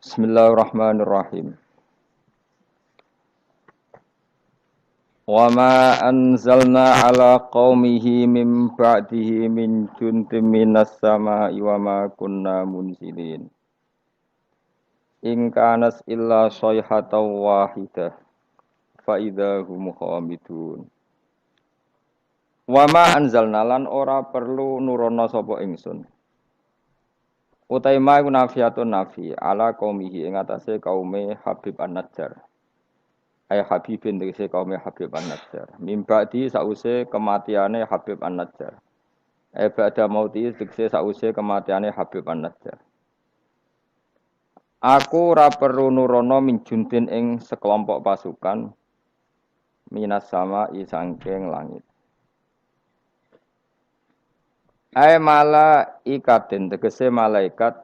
Bismillahirrahmanirrahim. Wa ma anzalna ala qaumihi min ba'dihi min juntim minas sama'i wa ma kunna munzilin. In kanas illa sayhatan wahidah fa idahum khamidun. Wa ma anzalna lan ora perlu nurono sapa ingsun. Utai ma iku nafiatun nafi ala qaumihi ing atase kaume Habib An-Najjar. Ay Habibin tegese kaum Habib An-Najjar. Mimba'di sause kematiane Habib An-Najjar. Ay ba'da mauti tegese sause kematiane Habib An-Najjar. Aku ora perlu nurono min juntin ing sekelompok pasukan minas sama sangking langit. Ay malaikatin tegese malaikat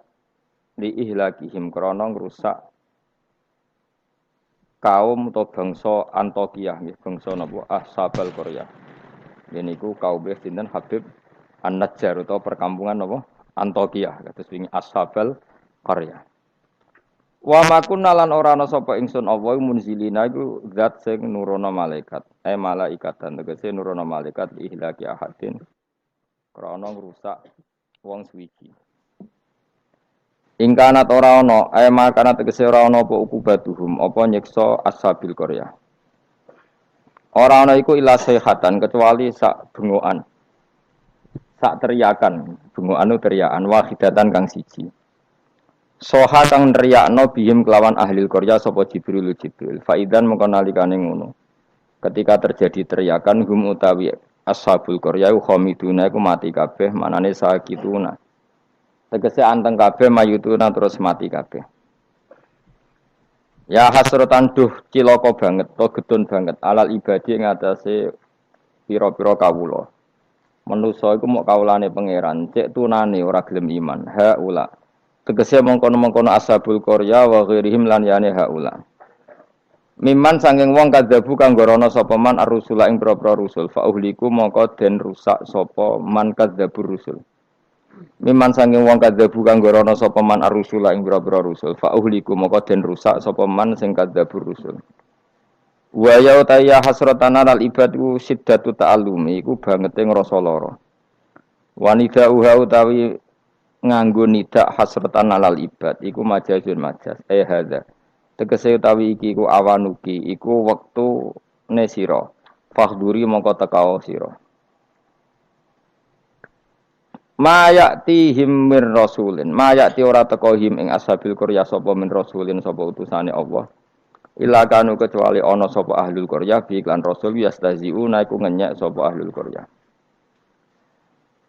li ihlakihim krana ngrusak kaum atau bangsa Antokiyah, bangsa napa Ashabal Qaryah. Niku kaum sinten Habib An-Najjar utawa perkampungan napa Antokiyah, kados wingi Ashabal Qaryah. Wa makunna lan ora ana sapa ingsun Allah munzilina iku zat sing nurono malaikat. Malaikatan tegese nurono malaikat ihlaki ahadin krana ngrusak wong suwiji. Ingkanat ora ana, makanat tegese ora ana apa ukubatuhum, apa nyiksa ashabil Qaryah. Ora ana iku ila sayhatan kecuali sak bengokan. Sak teriakan, bengokan teriakan wahidatan kang siji. Soha kang nriyakno bihim kelawan ahli Qaryah sapa Jibril. Faidan mengko nalikane ngono. Ketika terjadi teriakan hum utawi ashabul Qaryah khamiduna iku mati kabeh, manane sakituna. Tegese anteng kabeh mayutuna terus mati kabeh. Ya hasratan duh cilaka banget to gedun banget alal ibadi ing atase pira-pira kawula. Manusa iku mok kawulane pangeran, cek tunane ora gelem iman. Haula. Tegese mongkon-mongkon ashabul Qaryah wa ghairihim lan yane haula. Miman sanging wong kadzabu kang gorono sapa man ar-rusula ing pira-pira rusul fa uhliku mongko den rusak sapa man kadzabur rusul. Miman sanging wong kadzabu kang gorono sapa man ar-rusula ing pira-pira rusul fa uhliku moko den rusak sapa man sing kadzabur rusul. Wa ya utaya hasratan al ibadu siddatu ta'allumi iku bangete ngrasa lara. Wanida uha utawi nganggo nidak hasratan alal ibad iku majazun majaz hadza. Tegese utawi iki iku awanuki iku wektu ne sira. Fahduri mongko tekao sira. Mayatihim mir rasulin mayati ora teka him ing ashabil Qaryah sapa min rasulin sapa utusane Allah ila kanu kecuali ana sapa ahlul Qaryah bi iklan rasul yastaziuna iku ngenyek sapa ahlul Qaryah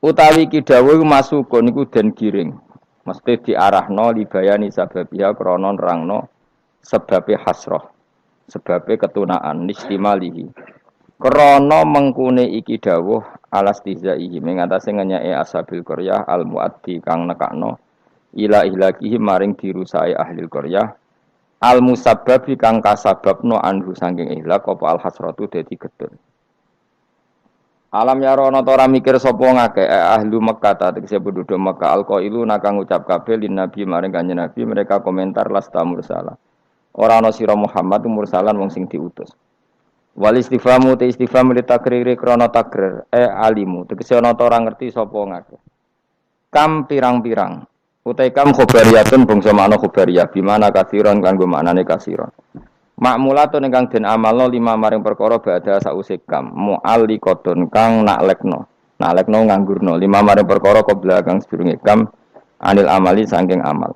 utawi ki dawuh masukun iku den giring mesti diarahno libayani sababiha krana nerangno sebabe hasrah sebabe ketunaan nistimalihi krana mengkune iki dawuh alastizaihi ing atase ngenyake ashabil Qaryah al muaddi kang nekakno ila ihlakihi maring dirusake ahli Qaryah al musabbabi kang kasababno anhu saking ihlak apa al hasratu dadi gedhe. Alam yarono ta ora mikir sapa ngake ahli Mekkah ta tegese penduduk Mekkah alqailu nakang ngucap kabeh lin nabi maring kanjeng nabi mereka komentar lasta mursala. Ora ana sira Muhammad mursalan wong sing diutus. Wal istifhamu te istifham li takriri krana takrir alimu tegese ana ta ora ngerti sapa ngake kam pirang-pirang utai kam khobariyatun bangsa makna khobariyah bimana kasiron kanggo maknane kasiron makmulatun ingkang den amalno lima maring perkara badha sause kam mu'alliqatun kang naklekno nganggurno lima maring perkara qabla kang sedurunge kam anil amali saking amal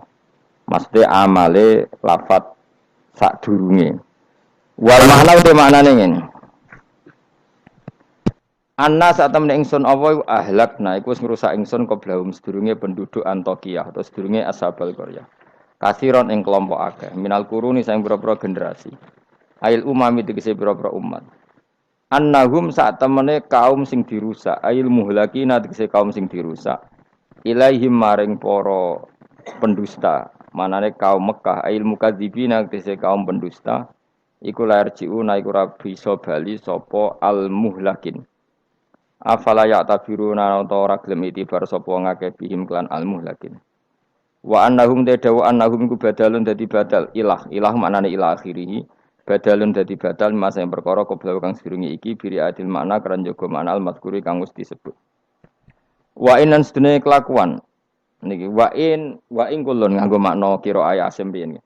maksude amale lafat sadurunge. Wal makna uti maknane ngene. Anna sak temne ingsun apa ahlakna iku wis ngrusak ingsun qoblahum sedurunge penduduk Antokiyah atau sedurunge Ashabul Qaryah. Kasiron ing kelompok akeh minal quruni saing pira-pira generasi. Ail umami tegese pira-pira umat. Annahum sak temene kaum sing dirusak, ail muhlakina tegese kaum sing dirusak. Ilaihim maring para pendusta, manane kaum Mekah ail mukadzibina tegese kaum pendusta. Iku lair jiuna iku ora bisa bali sapa al muhlakin. Afala ya tabiruna utawa ora gelem itibar sapa ngakeh bihim klan al muhlakin. Wa annahum tadawu annahum iku badalun dadi badal ilah maknane ilah akhirih badalun dadi badal masa yang perkara qabla kang sedurunge iki biri adil makna keran jaga makna al mazkuri kang wis disebut wa inan sedene kelakuan niki wa in kulun nganggo makna kira ayat asim riyen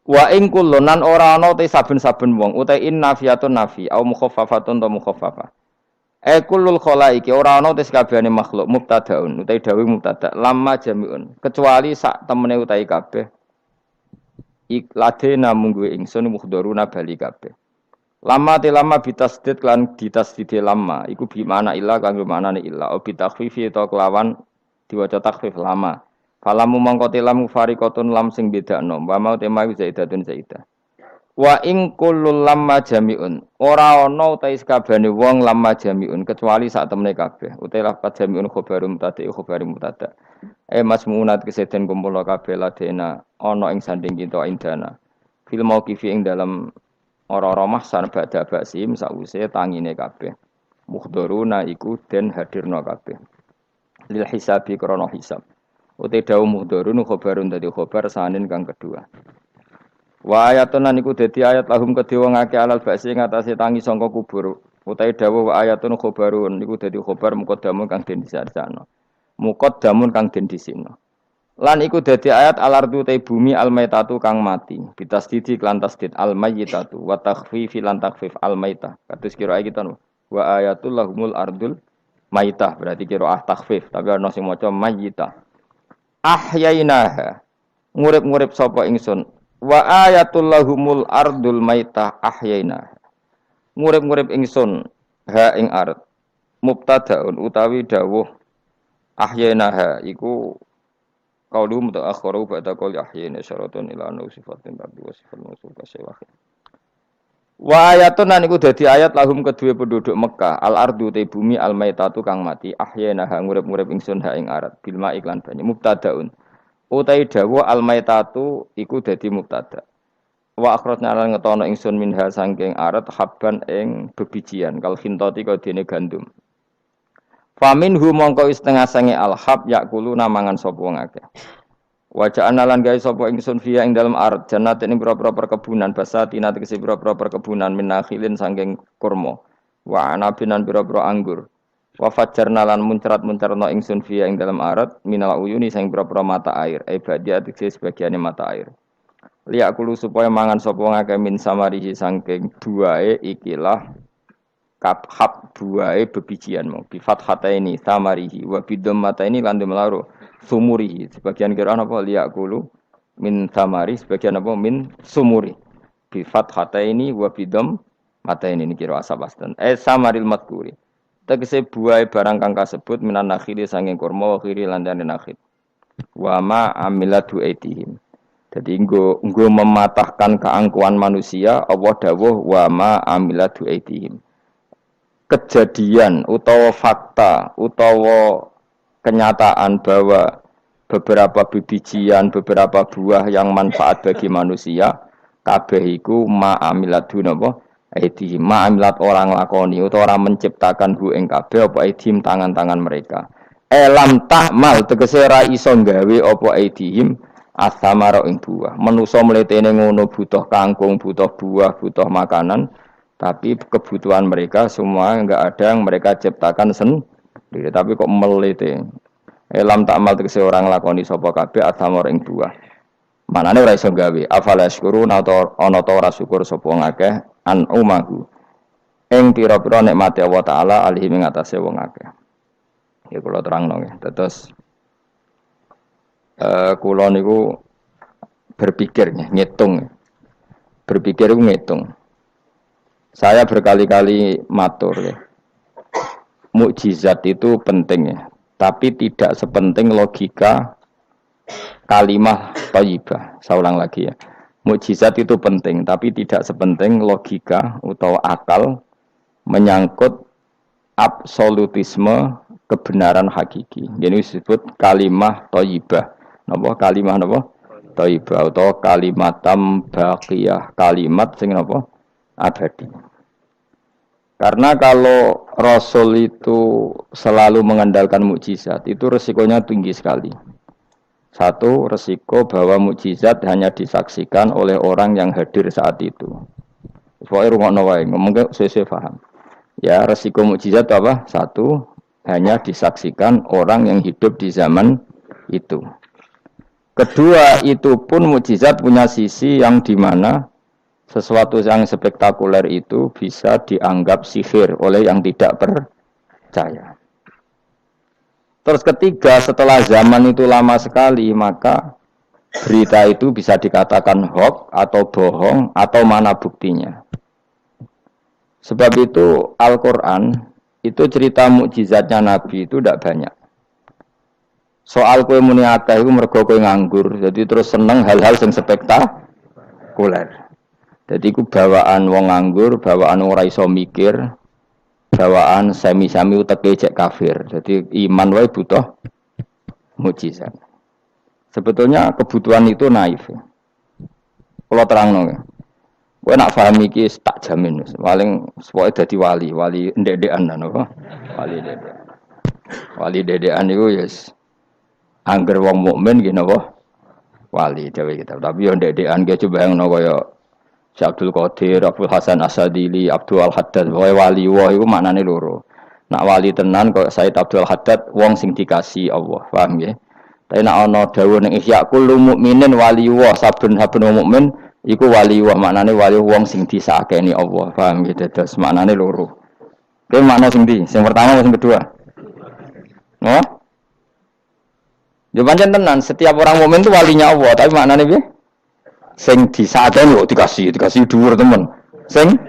wa in kulunan ora ana te saben-saben wong uta in nafiyatun nafi au mukhaffafatun ta mukhaffafah kullul khalaiki ora ana tes kabehane makhluk mubtadaun utawi dawuh mubtada lamma jamiun kecuali sak temene utawi kabeh ikladena munggu ingsun mukhdharuna bali kabeh lama bitasdid lan ditasdid lama iku bi mana illa kanggo manane illa o bitakhfifi ta kelawan diwaca takhfif lama falamu mangko tilam fariqatun lam sing bedakno wa mau tema zaidatun zaidah wa ing kullul lamma jami'un ora ana utahe sakabehane wong lamma jami'un kecuali sak temene kabeh utahe lafaz jami'un khobarum mutada masmunat keseden kumpul kabeh ladena ana ing sanding kita indana fil mauqifi ing dalam ora-ora mahsan badha basim sause tangine kabeh muhdharuna iku den hadirna kabeh lil hisabi krana hisab utahe dawuh muhdharun khobarun dadi khobar sanin kang kedua. Wa ayatun lan iku dadi ayat lahum kedhe wong akeh alal ba'si ngatasé tangi sangka kubur. Utahe dawuh wa ayatun khobarun iku dadi khobar muqaddamun kang den disarjana. Muqaddamun kang den disina. Lan iku dadi ayat alardu te bumi almaitatu kang mati. Bitasdidi lan tasdid almayyitatu wa takhfifi lan takhfif almaitah. Kados kira kita wa ayatul lahumul ardul maitah berarti kira takhfif tapi ana sing maca mayyitah. Ahyainaha ngurip-ngurip sapa ingsun wa ayatul lahumul ardul maitah ahyaina ngurip-ngurip ingsun ha ing ard mubtadaun utawi dawuh ahyainaha iku qaulu mutaakhiru ba'da qauli ahyayna syaratun ila anna sifatin rabbi wa sifat musul kasewah wa ayatun lan iku dadi ayat lahum kedue penduduk Mekah al ardu te bumi al maitatu kang mati ahyainaha ngurip-ngurip ingsun ha ing ard bil ma iklan banyu mubtadaun utai dawuh almaitatu iku dadi mubtada. Wa akhrajna lan ngetono ingsun minha saking arat habban ing bebijian kal khintati kaya dene gandum. Faminhu mongko setengah sange alhab yakulu namangan sapa wong akeh. Wa ja'alna lan gawe sapa ingsun fiya ing dalem arat jannatin ing pira-pira perkebunan basatina tegese pira-pira perkebunan minakhilin saking kurma. Wa anabin lan pira-pira anggur. Wa fajjarna lan muncrat-muncarna ingsun fiya ing dalam arat minal uyuni sing pira-pira mata air ibadiah tegese sebagiane mata air liyakulu supaya mangan sapa ngake min samarihi saking buahe ikilah kabhab buahe bebijian mau bi fathataini samarihi wa bidammataini lan demlaro sumurihi sebagian kira apa liyakulu min samari sebagian apa min sumuri bi fathataini wa bidammataini ini kira asabastan samaril madkuri tegese buah barang kang kasebut minan nakhili sanging kurma wa khiri lan dene nakhil. Wa ma amilatu aitihim. Dadi nggo mematahkan keangkuhan manusia Allah dawuh wa ma amilatu aitihim. Kejadian utawa fakta utawa kenyataan bahwa beberapa bibijian, beberapa buah yang manfaat bagi manusia kabeh iku ma amilatu napa aidihim ma'amilat orang lakoni utawa orang menciptakan hu ing kabeh apa aidihim tangan-tangan mereka. Lam tahmal tegese ra iso gawe apa aidihim asamara ing buah. Manusa mletene ngono butuh kangkung, butuh buah, butuh makanan, tapi kebutuhan mereka semua enggak ada yang mereka ciptakan sendiri, tapi kok melete. Lam tahmal tegese orang lakoni sapa kabeh asamara ing buah. Manane ora iso gawe. Afala syukurun atau ana ta ora syukur sapa ngakeh an umahu ing pira-pira nikmate Allah taala alihi ing atase wong akeh. Ya kula terangno nggih. Terus kula niku berpikir ngitung. Berpikir ku ngitung. Saya berkali-kali matur ya. Mukjizat itu penting ya, tapi tidak sepenting logika kalimah thayyibah. Saya ulang lagi ya. Mukjizat itu penting, tapi tidak sepenting logika atau akal menyangkut absolutisme kebenaran hakiki. Jadi disebut kalimah thayyibah. Napa kalimah napa? Thayyibah atau kalimatam baqiyah, kalimat sing napa? Abadi. Karena kalau Rasul itu selalu mengandalkan mukjizat, itu resikonya tinggi sekali. Satu, resiko bahwa mukjizat hanya disaksikan oleh orang yang hadir saat itu. Pokoknya rungokno wae, ngomong sesuai paham. Ya, resiko mukjizat apa? Satu, hanya disaksikan orang yang hidup di zaman itu. Kedua, itu pun mukjizat punya sisi yang dimana sesuatu yang spektakuler itu bisa dianggap sihir oleh yang tidak percaya. Terus ketiga, setelah zaman itu lama sekali, maka berita itu bisa dikatakan hoax atau bohong atau mana buktinya. Sebab itu Al-Quran itu cerita mukjizatnya Nabi itu tidak banyak. Soal kue muni akeh itu mergo kue nganggur, jadi terus seneng hal-hal yang spektakuler. Jadi ku bawaan wong nganggur, bawaan wong ora iso mikir, bawaan semi-semi uteke cek kafir. Jadi iman wae butuh mukjizat. Sebetulnya kebutuhan itu naif. Kalau terangno, gue nak paham iki tak jamin, paling sepoke dadi wali ndek-ndekan apa? Wali dedekan itu yes. Angger wong mukmin nggih napa? Wali dhewe kita. Tapi yo ndek-ndekan ge coba yang kaya Syekh Abdul Qadir, Abdul Hasan Asadili, Abdul Al-Haddad, wali wah iku maknane loro. Nak wali tenan kok Said Abdul Haddad wong sing dikasih Allah, paham nggih? Tapi nak ana dawuh ning Ihya kullu mukminin waliullah, saben-saben wong mukmin iku waliullah, maknane wali wong sing disakeni Allah, paham nggih? Dados maknane loro. Kuwi makna sing ndi? Sing pertama sing kedua? No? Yo pancen tenan, setiap orang mukmin itu walinya Allah, tapi maknane piye? Sing disakeni kok dikasih dhuwur temen. Sing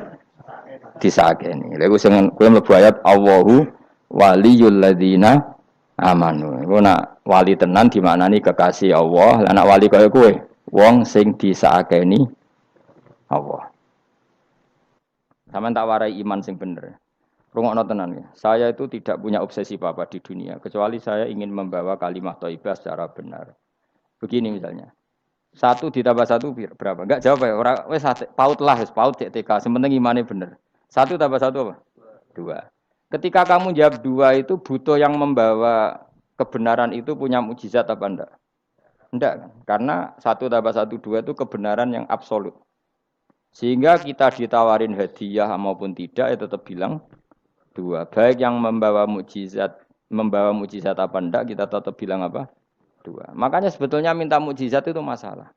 disakeni. Lha iku sing kowe mlebu ayat Allahu waliyul ladzina amanu. Iku nak wali tenan dimaknani kekasih Allah, lan nak wali kaya kowe, wong sing disakeni Allah. Sampeyan tak warai iman sing bener. Rungokno tenan ya. Saya itu tidak punya obsesi apa-apa di dunia, kecuali saya ingin membawa kalimat thayyibah secara benar. Begini misalnya. 1 ditambah 1 berapa? Enggak jawab ya. Ora wis paut lah, wis paut cek TK. Sementing imane bener. 1 tambah 1 apa? 2. Ketika kamu jawab 2 itu butuh yang membawa kebenaran itu punya mukjizat apa enggak? Enggak kan? Karena 1 tambah 1 2 itu kebenaran yang absolut. Sehingga kita ditawarin hadiah maupun tidak ya tetap bilang 2. Baik yang membawa mukjizat apa enggak kita tetap bilang apa? 2. Makanya sebetulnya minta mukjizat itu masalah.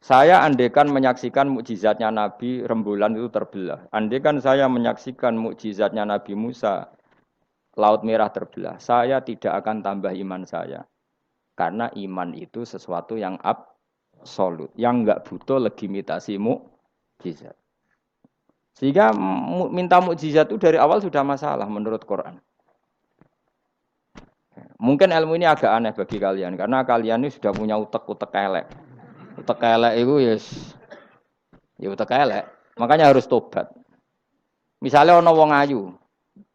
Saya andekan menyaksikan mukjizatnya Nabi rembulan itu terbelah. Andekan saya menyaksikan mukjizatnya Nabi Musa Laut Merah terbelah. Saya tidak akan tambah iman saya. Karena iman itu sesuatu yang absolut, yang enggak butuh legitimasi mukjizat. Sehingga minta mukjizat itu dari awal sudah masalah menurut Quran. Mungkin ilmu ini agak aneh bagi kalian karena kalian ini sudah punya utek-utek elek. Utek elek itu ya utek elek. Makanya harus tobat. Misalnya ana wong ayu,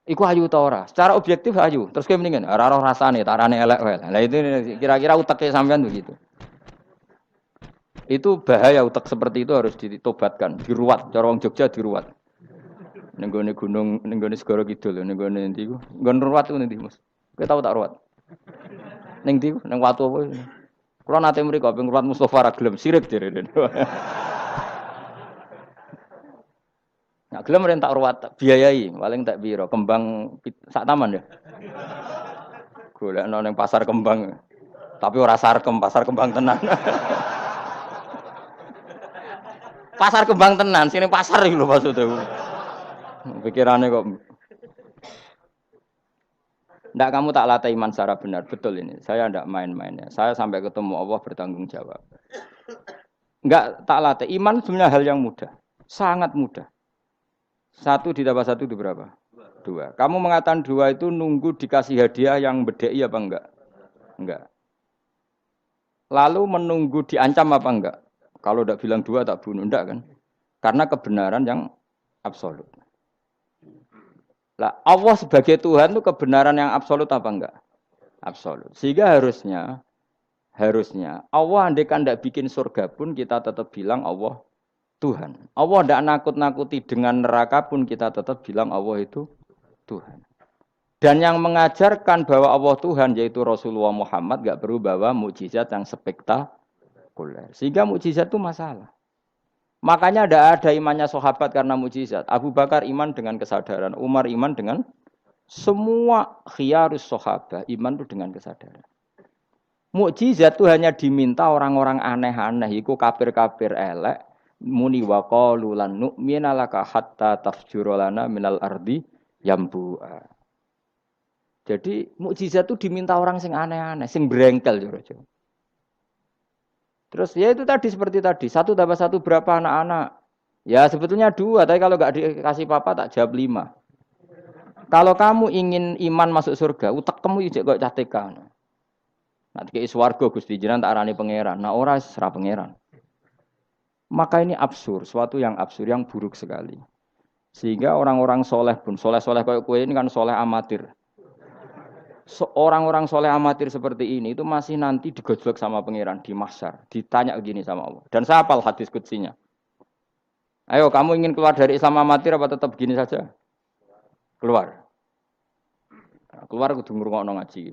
iku ayu ta ora? Secara objektif ayu. Terus kowe mendingan ora roh rasane, tarane elek wae. Lah itu kira-kira uteke sampean begitu. Itu bahaya utek seperti itu harus ditobatkan, diruat, cara wong Jogja diruat. Ning gone gunung, ning gone segara kidul, ning gone endi iku? Nggon ruat ku endi, Mas? Kowe tau tak ruat? Ning ndi ku? Ning watu apa? Kula nate mriko ping ruat Mustofa ra gelem sirik jere. Nah, gelem ren tak ruat, biayai, paling tak piro? Kembang sak taman ya. Golekno ning pasar kembang. Tapi ora sarkem, pasar kembang tenan. Pasar kembang tenan, sini pasar iki lho maksudnya. Pikirannya kok. Ndak kamu tak latih iman secara benar, betul ini. Saya ndak main-mainnya. Saya sampai ketemu Allah bertanggung jawab. Nggak tak latih. Iman sebenarnya hal yang mudah, sangat mudah. 1 ditambah 1 itu berapa? 2. Kamu mengatakan 2 itu nunggu dikasih hadiah yang bedai apa enggak? Enggak. Lalu menunggu diancam apa enggak? Kalau tidak bilang 2 tak bunuh, enggak kan? Karena kebenaran yang absolut. Lah, Allah sebagai Tuhan itu kebenaran yang absolut apa enggak? Absolut. Sehingga harusnya Allah andaikan tidak bikin surga pun kita tetap bilang Allah Tuhan. Allah tidak nakut-nakuti dengan neraka pun kita tetap bilang Allah itu Tuhan. Dan yang mengajarkan bahwa Allah Tuhan yaitu Rasulullah Muhammad gak perlu bawa mukjizat yang spektakuler. Sehingga mukjizat itu masalah. Makanya tidak ada imannya sahabat karena mukjizat. Abu Bakar iman dengan kesadaran, Umar iman dengan semua khiyarus sahabat iman itu dengan kesadaran. Mukjizat itu hanya diminta orang-orang aneh-aneh, iku kafir-kafir elek, muni wa qalu lan nu'mina laka hatta tafjura lana minal ardi yambu'a. Jadi mukjizat itu diminta orang sing aneh-aneh, sing brengkel jero. Terus ya itu tadi seperti tadi, 1+1 berapa anak-anak? Ya sebetulnya 2, tapi kalau nggak dikasih papa tak jawab 5. Kalau kamu ingin iman masuk surga, utek kamu ijek kok catekan. Nanti ke swarga Gusti jenengan tak arani pangeran. Nah ora serah pangeran. Maka ini absurd, suatu yang absurd, yang buruk sekali. Sehingga orang-orang soleh pun, soleh-soleh kayak kue ini kan soleh amatir. Orang-orang soleh amatir seperti ini itu masih nanti digojlok sama pangeran di mahsyar, ditanya begini sama Allah. Dan saya hafal hadis kutsinya. Ayo kamu ingin keluar dari Islam amatir apa tetap begini saja? Keluar. Keluar kudu ngrungokno ngaji.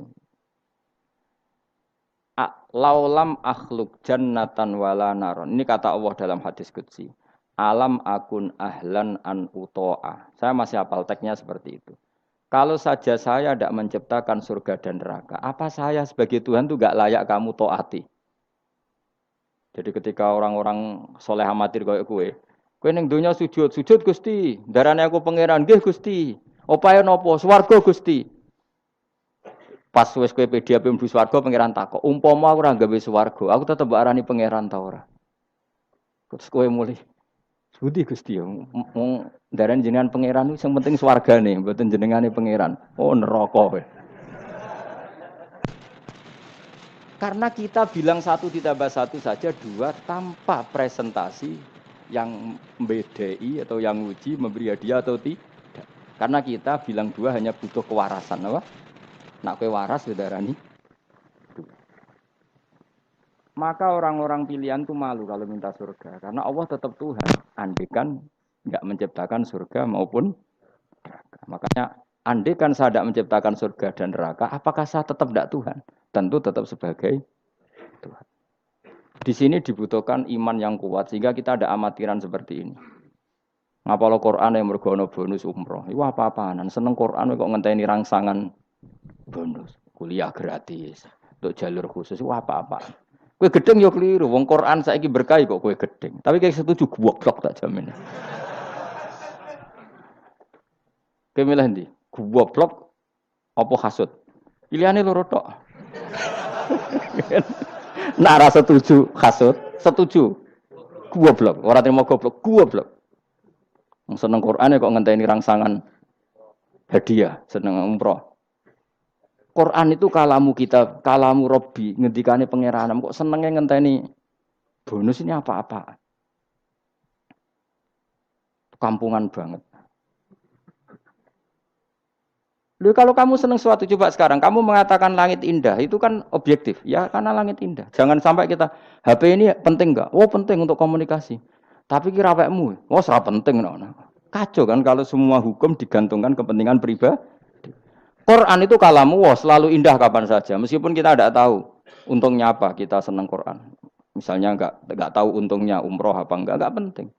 Laulam akhluk jannatan wala naron. Ini kata Allah dalam hadis qudsi. Alam akun ahlan an uto'a. Saya masih hafal teksnya seperti itu. Kalau saja saya tidak menciptakan surga dan neraka, apa saya sebagai Tuhan itu gak layak kamu taati? Jadi ketika orang-orang soleh amatir kayak kue ning dunia sujud Gusti, darane aku pangeran nggih Gusti. Opae napa? Swarga Gusti. Pas wis kowe pede ape mlebu swarga pangeran takok, umpama aku ora gawe swarga, aku tetep arani pangeran ta ora? Terus kowe mulih Budi Gusti ya, wong ndaran jenengan pangeran sing penting swargane, mboten jenengane pangeran. Oh neraka kowe. Karena kita bilang 1+1 saja 2 tanpa presentasi yang membedai atau yang uji memberi hadiah atau tidak. Karena kita bilang 2 hanya butuh kewarasan, apa? Nak kowe waras darani. Maka orang-orang pilihan itu malu kalau minta surga. Karena Allah tetap Tuhan. Andikan enggak menciptakan surga maupun neraka. Makanya andikan saya tidak menciptakan surga dan neraka, apakah saya tetap tidak Tuhan? Tentu tetap sebagai Tuhan. Di sini dibutuhkan iman yang kuat sehingga kita ada amatiran seperti ini. Ngapalo Quran yang mergono bonus umroh. Iku apa-apaan? Seneng Quran kok ngenteni rangsangan bonus. Kuliah gratis. Untuk jalur khusus itu apa-apaan? Kowe gedeng yo keliru, wong Quran saiki berkah kok kowe gedeng. Tapi kayak setuju goblok tak jamin. Kowe milih ndi? Goblok apa hasud? Pilihane loro tok. Nak ra setuju hasud, setuju goblok. Ora terima goblok. Wong seneng Quran kok ngenteni rangsangan hadiah, seneng umroh. Quran itu kalamu kita, kalamu Robbi, ngendikane pangeran. Kok senengnya ngenteni bonus ini apa-apa? Kampungan banget. Loh, kalau kamu seneng sesuatu, coba sekarang kamu mengatakan langit indah, itu kan objektif, ya karena langit indah. Jangan sampai kita HP ini penting enggak? Oh penting untuk komunikasi. Tapi kira awakmu, oh ora penting. Kacau kan kalau semua hukum digantungkan kepentingan pribadi. Quran itu kalamu selalu indah kapan saja. Meskipun kita tidak tahu untungnya apa kita senang Quran. Misalnya enggak tahu untungnya umroh apa enggak penting.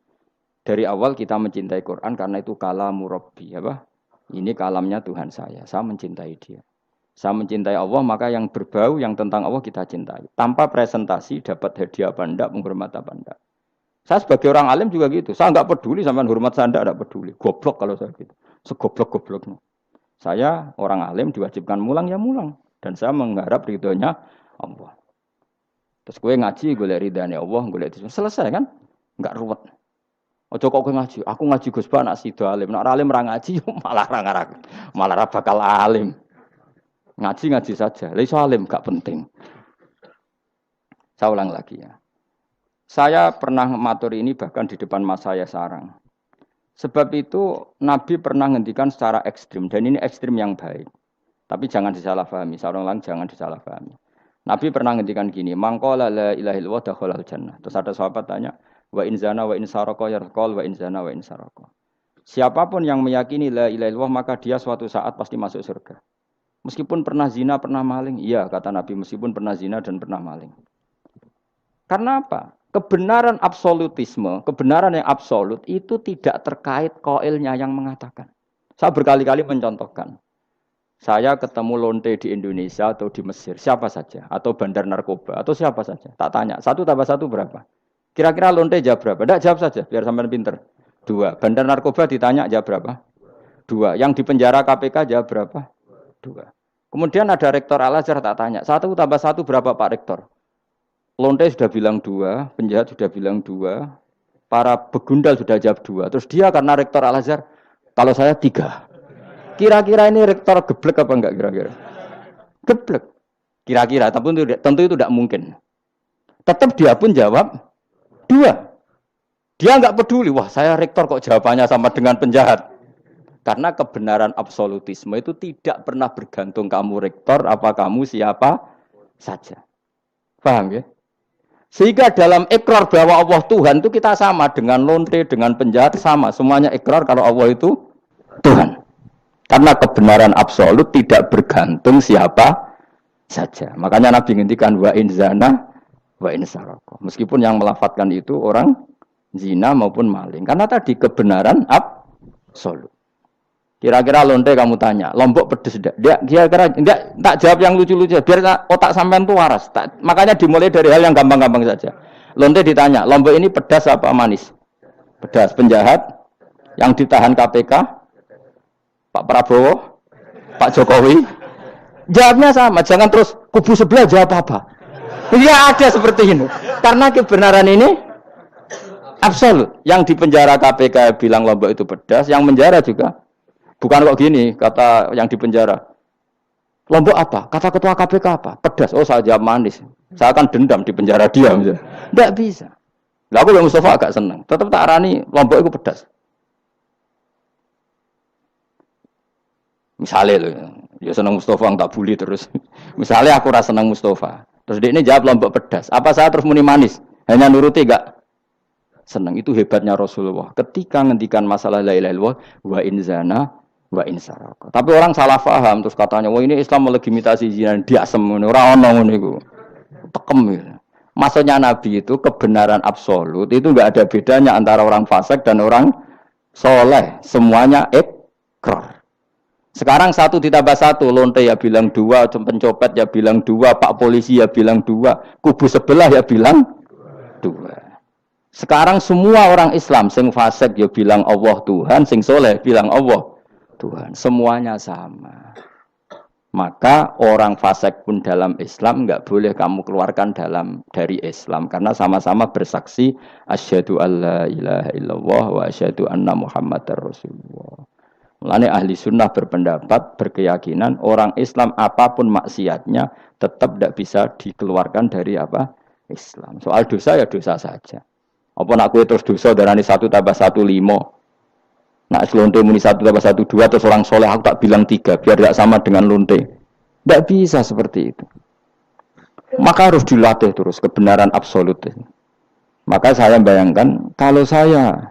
Dari awal kita mencintai Quran karena itu kalamu Rabbi, apa? Ini kalamnya Tuhan saya mencintai dia. Saya mencintai Allah, maka yang berbau yang tentang Allah kita cintai. Tanpa presentasi dapat hadiah apa enggak, penghormat apa enggak. Saya sebagai orang alim juga gitu. Saya enggak peduli sama hormat saya enggak peduli. Goblok kalau saya gitu. Segoblok-gobloknya. Saya orang alim diwajibkan mulang ya mulang dan saya mengharap ridhonya Allah. Terus gue ngaji gue lihat ridhonya Allah, gue lihat itu selesai kan? Enggak ruwet. Ojo kok gue ngaji, aku ngaji Gus Ba nak sido alim, nak alim ra ngaji malah ra bakal alim. Ngaji saja, lha iso alim gak penting. Saya ulang lagi ya. Saya pernah matur ini bahkan di depan mas saya sarang. Sebab itu Nabi pernah ngendikan secara ekstrim dan ini ekstrim yang baik. Tapi jangan disalahpahami, seorang jangan disalahpahami. Nabi pernah ngendikan gini, mangqala la ilaha illallah dakhalal jannah. Terus ada sahabat tanya, wa in zana wa in saraka yarqal wa in zana wa in saraka. Siapapun yang meyakini la ilaha illallah maka dia suatu saat pasti masuk surga. Meskipun pernah zina, pernah maling. Iya, kata Nabi, meskipun pernah zina dan pernah maling. Karena apa? Kebenaran absolutisme, kebenaran yang absolut itu tidak terkait koilnya yang mengatakan. Saya berkali-kali mencontohkan. Saya ketemu lonte di Indonesia atau di Mesir, siapa saja. Atau bandar narkoba, atau siapa saja. Tak tanya, 1+1 berapa? Kira-kira lonte jawab berapa? Tidak, jawab saja, biar sampai pinter. 2. Bandar narkoba ditanya jawab berapa? 2. Yang di penjara KPK jawab berapa? 2. Kemudian ada rektor Al-Azhar tak tanya, 1+1 berapa Pak Rektor? Lonte sudah bilang 2, penjahat sudah bilang 2, para begundal sudah jawab 2. Terus dia karena rektor Al-Azhar, kalau saya 3. Kira-kira ini rektor geblek apa enggak kira-kira? Geblek. Kira-kira, tapi tentu itu tidak mungkin. Tetap dia pun jawab 2. Dia enggak peduli, wah saya rektor kok jawabannya sama dengan penjahat. Karena kebenaran absolutisme itu tidak pernah bergantung kamu rektor, apa kamu siapa saja. Paham ya? Sehingga dalam ikrar bahwa Allah Tuhan itu kita sama dengan lonte, dengan penjahat sama. Semuanya ikrar kalau Allah itu Tuhan. Karena kebenaran absolut tidak bergantung siapa saja. Makanya Nabi ngendikan wa in zana wa in saraka. Meskipun yang melafadzkan itu orang zina maupun maling. Karena tadi kebenaran absolut. Kira-kira lonte kamu tanya, Lombok pedes enggak? Dia kira-kira enggak, tak jawab yang lucu-lucu biar otak sampean tuh waras. Makanya dimulai dari hal yang gampang-gampang saja. Lonte ditanya, Lombok ini pedas apa manis? Pedas. Penjahat yang ditahan KPK, Pak Prabowo, Pak Jokowi. Jawabnya sama, jangan terus kubu sebelah jawab apa. Iya ada seperti ini. Karena kebenaran ini absolut. Yang di penjara KPK bilang Lombok itu pedas, yang menjara juga. Bukan kok gini, kata yang di penjara. Lombok apa? Kata ketua KPK apa? Pedas. Oh, saya jawab manis. Saya akan dendam di penjara dia. Tidak bisa. Lah aku yang Mustafa agak senang. Tetap tak arani Lombok itu pedas. Misalnya loh, ya senang Mustafa tak bully terus. Misalnya aku rasa senang Mustafa. Terus dia ini jawab Lombok pedas. Apa saya terus muni manis? Hanya nuruti enggak? Senang. Itu hebatnya Rasulullah. Ketika ngendikan masalah la ilaha illallah wa in zana wa in saraka. Tapi orang salah paham terus katanya, "Wah, ini Islam melegitimasi zina." Dia semono ora ono ngono iku. Tekem gitu. Maksudnya Nabi itu kebenaran absolut itu enggak ada bedanya antara orang fasik dan orang soleh. Semuanya ikrar. Sekarang 1+1, lonte ya bilang 2, pencopet ya bilang 2, Pak Polisi ya bilang 2, kubu sebelah ya bilang 2. Sekarang semua orang Islam sing fasik ya bilang Allah Tuhan, sing soleh bilang Allah Tuhan. Semuanya sama. Maka orang fasik pun dalam Islam enggak boleh kamu keluarkan dari Islam karena sama-sama bersaksi asyhadu alla ilaha illallah wa asyhadu anna muhammadar rasulullah. Mulane ahli sunnah berpendapat, berkeyakinan orang Islam apapun maksiatnya tetap tidak bisa dikeluarkan dari Islam. Soal dosa ya dosa saja. Apa nak kowe terus dosa darani 1+1 5. Nak lonte muni 1+1 2 terus orang soleh aku tak bilang 3 biar tidak sama dengan lonte. Tidak bisa seperti itu. Maka harus dilatih terus kebenaran absolut. Maka saya bayangkan kalau saya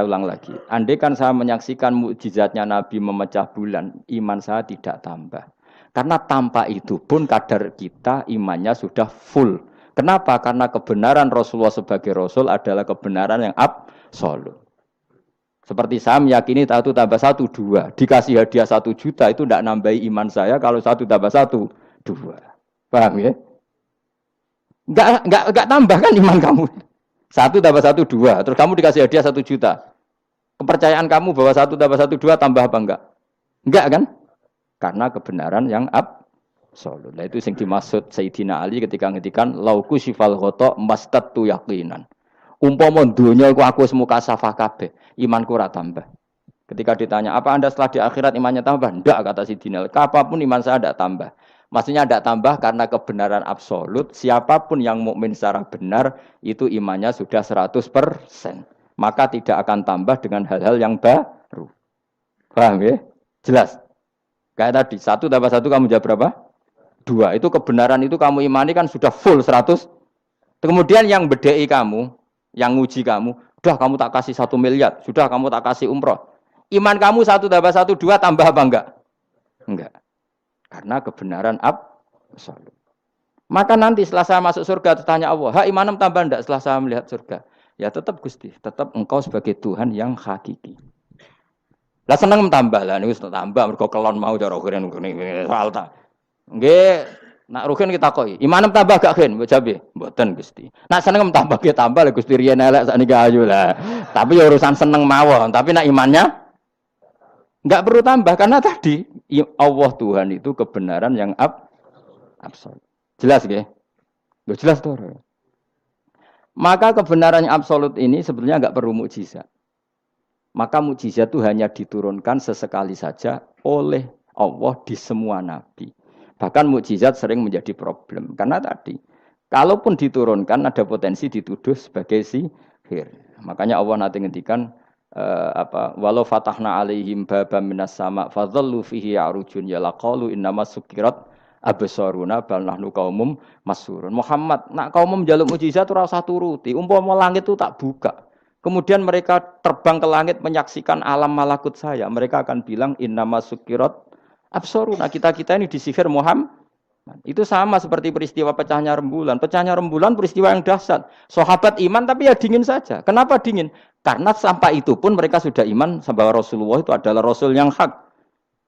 ulang lagi, andai kan saya menyaksikan mukjizatnya Nabi memecah bulan, iman saya tidak tambah. Karena tanpa itu pun kadar kita imannya sudah full. Kenapa? Karena kebenaran Rasulullah sebagai Rasul adalah kebenaran yang absolut. Seperti saya meyakini 1+1 2. Dikasih hadiah 1 juta itu tidak nambahi iman saya kalau 1+1 2. Paham ya? Enggak tambah kan iman kamu. 1+1 2. Terus kamu dikasih hadiah 1 juta. Kepercayaan kamu bahwa 1+1 2 tambah apa enggak? Enggak kan? Karena kebenaran yang absolut. Nah, itu yang dimaksud Sayyidina Ali ketika ngendikan lauku sifal ghata mastatu yaqinan. Umpama dunya iku aku semua kasafah kabeh, imanku ora tambah. Ketika ditanya, "Apa Anda setelah di akhirat imannya tambah?" Enggak, kata Sayyidina Ali. Apapun iman saya tidak tambah. Maksudnya tidak tambah karena kebenaran absolut. Siapapun yang mukmin secara benar itu imannya sudah 100%. Maka tidak akan tambah dengan hal-hal yang baru. Paham ya? Jelas. Kayak tadi 1+1 kamu jawab berapa? 2. Itu kebenaran itu kamu imani kan sudah full 100. Kemudian yang bedai kamu, yang nguji kamu, Sudah kamu tak kasih 1 miliar, sudah kamu tak kasih umroh. Iman kamu 1 tambah 1 2 tambah apa enggak? Enggak. Karena kebenaran absolut. Maka nanti setelah saya masuk surga tanya Allah, "Ha imanem tambah enggak setelah saya melihat surga?" Ya tetap Gusti, tetap engkau sebagai Tuhan yang hakiki. Lah seneng tambah lah niku tambah mergo kelon mau cara keren soal ta. Nggih, nak rugen kita takoki, imanem tambah gak gen? Mbok jabe, mboten Gusti. Nak seneng tambah ge tambah lah Gusti riyen elek sakniki ayu lah. Tapi ya urusan seneng mawon, tapi nak imannya enggak perlu tambah karena tadi Allah Tuhan itu kebenaran yang absolut. Jelas nggih? Loh jelas toh. Maka kebenaran yang absolut ini sebetulnya enggak perlu mukjizat. Maka mukjizat itu hanya diturunkan sesekali saja oleh Allah di semua nabi. Bahkan mukjizat sering menjadi problem karena tadi kalaupun diturunkan ada potensi dituduh sebagai sihir. Makanya Allah nanti ngendikan walau fatahna alaihim babam minas sama fadhallu fihi arujun ya laqalu innamas sukirat absaruna bal nahnu qaumum masurun. Muhammad nak kaum njaluk mukjizat ora usah turuti, umpama langit itu tak buka. Kemudian mereka terbang ke langit menyaksikan alam malakut saya. Mereka akan bilang innamas sukirat absaruna. Kita ini disihir Muhammad. Itu sama seperti peristiwa pecahnya rembulan. Pecahnya rembulan peristiwa yang dahsyat. Sahabat iman tapi ya dingin saja. Kenapa dingin? Karena sampai itu pun mereka sudah iman bahwa Rasulullah itu adalah Rasul yang hak.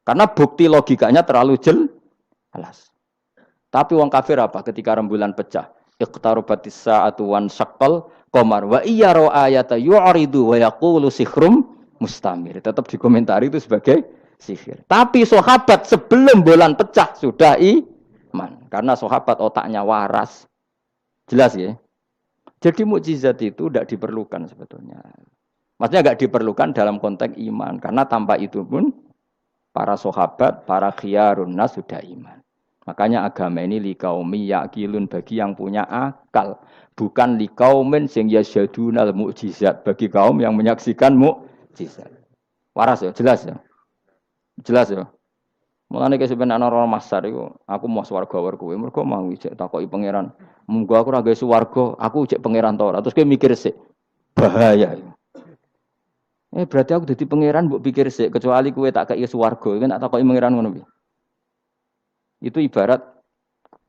Karena bukti logikanya terlalu jelas. Tapi wong kafir apa ketika rembulan pecah? Iqtarabatis sa'atu wan syaqqal qamar wa iyyaru ayata yu'ridu wa yaqulu sikhrum mustamir. Tetap dikomentari itu sebagai sihir. Tapi sahabat sebelum bulan pecah sudah iman. Karena sahabat otaknya waras. Jelas ya? Jadi mukjizat itu tidak diperlukan sebetulnya. Maksudnya tidak diperlukan dalam konteks iman. Karena tanpa itu pun para sahabat, para khiyarun nas sudah iman. Makanya agama ini liqaumi yaqilun bagi yang punya akal. Bukan liqaumin sing yasyadunal mukjizat bagi kaum yang menyaksikan mukjizat. Waras ya, jelas ya. Jelas ya. Mulane ke sebenarnya orang masar itu, aku mau swarga war kowe, mergo mau ijek takoki pangeran. Munggo aku ora gawe swarga, aku ijek pangeran ta ora. Terus kowe mikir sik. Bahaya. Berarti aku dadi pangeran mbok pikir sik, kecuali kowe tak kei swarga, kan tak takoki pangeran ngono piye. Itu ibarat